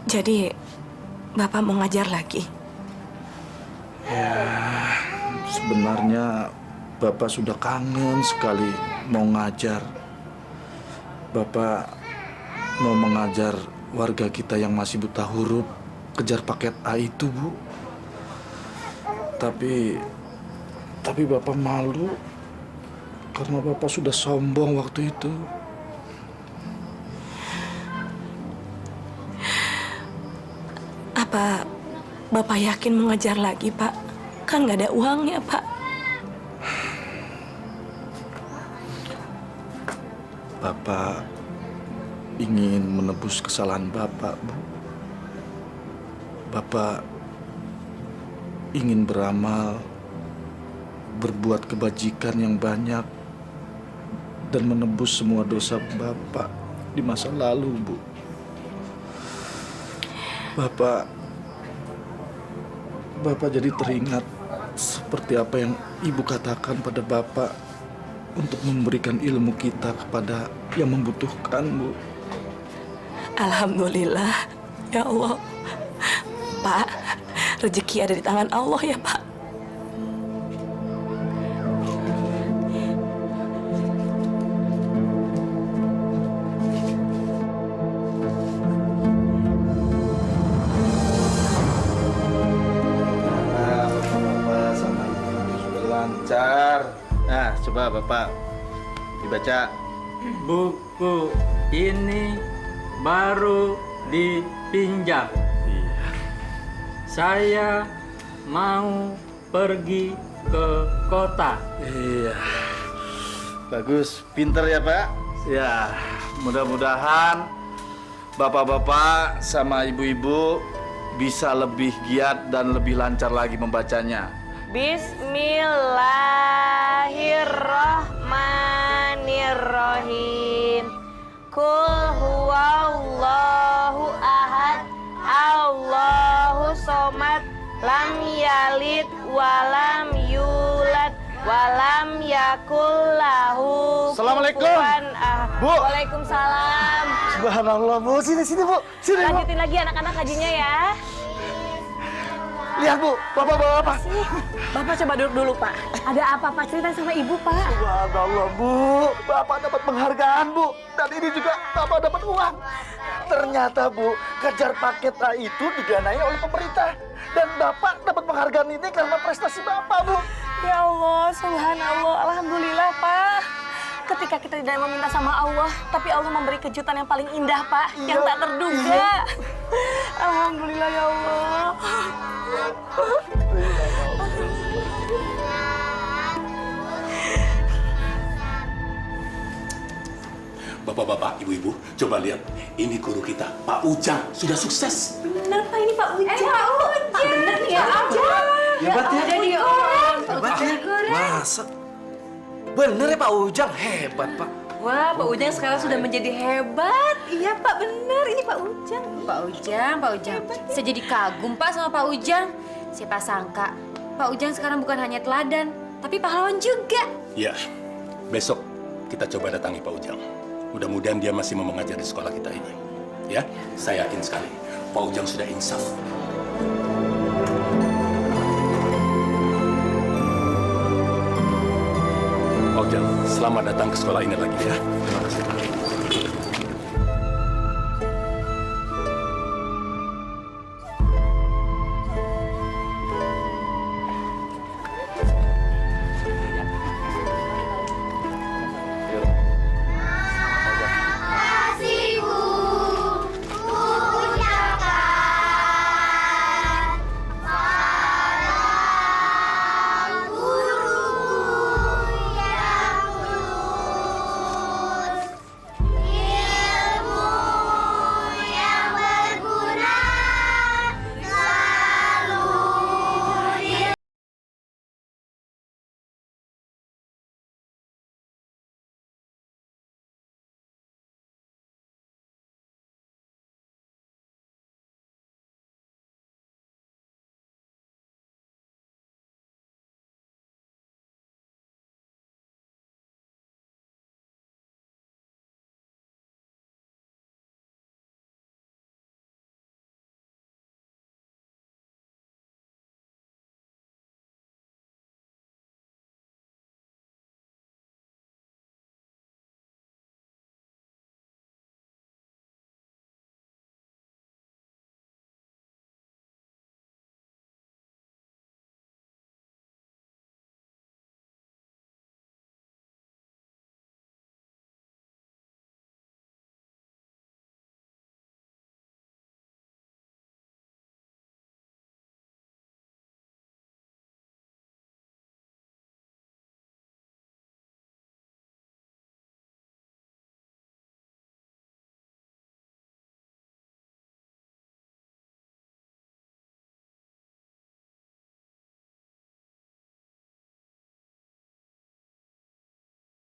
Jadi, Bapak mau ngajar lagi? Ya, sebenarnya Bapak sudah kangen sekali mau ngajar. Bapak mau mengajar warga kita yang masih buta huruf, kejar paket A itu, Bu. Tapi Bapak malu karena Bapak sudah sombong waktu itu. Apa Bapak yakin mengajar lagi, Pak? Kan nggak ada uangnya, Pak. Bapak ingin menebus kesalahan Bapak, Bu. Bapak ingin beramal, berbuat kebajikan yang banyak, dan menebus semua dosa Bapak di masa lalu, Bu. Bapak jadi teringat seperti apa yang Ibu katakan pada Bapak untuk memberikan ilmu kita kepada yang membutuhkan, Bu. Alhamdulillah, ya Allah. Pak, rezeki ada di tangan Allah ya, Pak. Bapak sama Ibu sudah lancar. Nah, coba Bapak dibaca. Buku ini baru dipinjam. Saya mau pergi ke kota. Iya. Bagus, pinter ya, Pak. Ya, mudah-mudahan Bapak-bapak sama ibu-ibu bisa lebih giat dan lebih lancar lagi membacanya. Bismillahirrahmanirrahim. Kul huwallahu ahad, Allahu somad, lam yalid walam yulad walam yakul lahu Assalamualaikum. kufuwan ahad. Bu. Waalaikumsalam. Subhanallah, Bu. Sini, Bu. Sini, Bu. Lanjutin lagi anak-anak hajinya ya. Lihat, Bu. Bapak bawa apa? Bapak coba duduk dulu, Pak. Ada apa, Pak? Cerita sama Ibu, Pak. Subhanallah, Bu. Bapak dapat penghargaan, Bu. Dan ini juga Bapak dapat uang. Ternyata, Bu, kejar paket A itu didanai oleh pemerintah. Dan Bapak dapat penghargaan ini karena prestasi Bapak, Bu. Ya Allah, subhanallah, alhamdulillah, Pak. Ketika kita tidak meminta sama Allah, tapi Allah memberi kejutan yang paling indah, Pak, yang tak terduga. Alhamdulillah ya Allah. Bapak-bapak, ibu-ibu, coba lihat. Ini guru kita, Pak Ujang, sudah sukses. Benar, Pak, ini Pak Ujang. Pak Ujang. Pak, benar nih ya, Ujang. Hebat ya. Jadi orang. Hebat ya. Masa? Bener ya Pak Ujang, hebat Pak. Wah, Pak Ujang sekarang sudah menjadi hebat. Iya, Pak, benar. Ini Pak Ujang. Pak Ujang. Saya jadi kagum, Pak, sama Pak Ujang. Siapa sangka, Pak Ujang sekarang bukan hanya teladan, tapi pahlawan juga. Ya, besok kita coba datangi Pak Ujang. Mudah-mudahan dia masih mau mengajar di sekolah kita ini. Ya, saya yakin sekali Pak Ujang sudah insaf. Pak Ujang, selamat datang ke sekolah ini lagi ya. Terima kasih.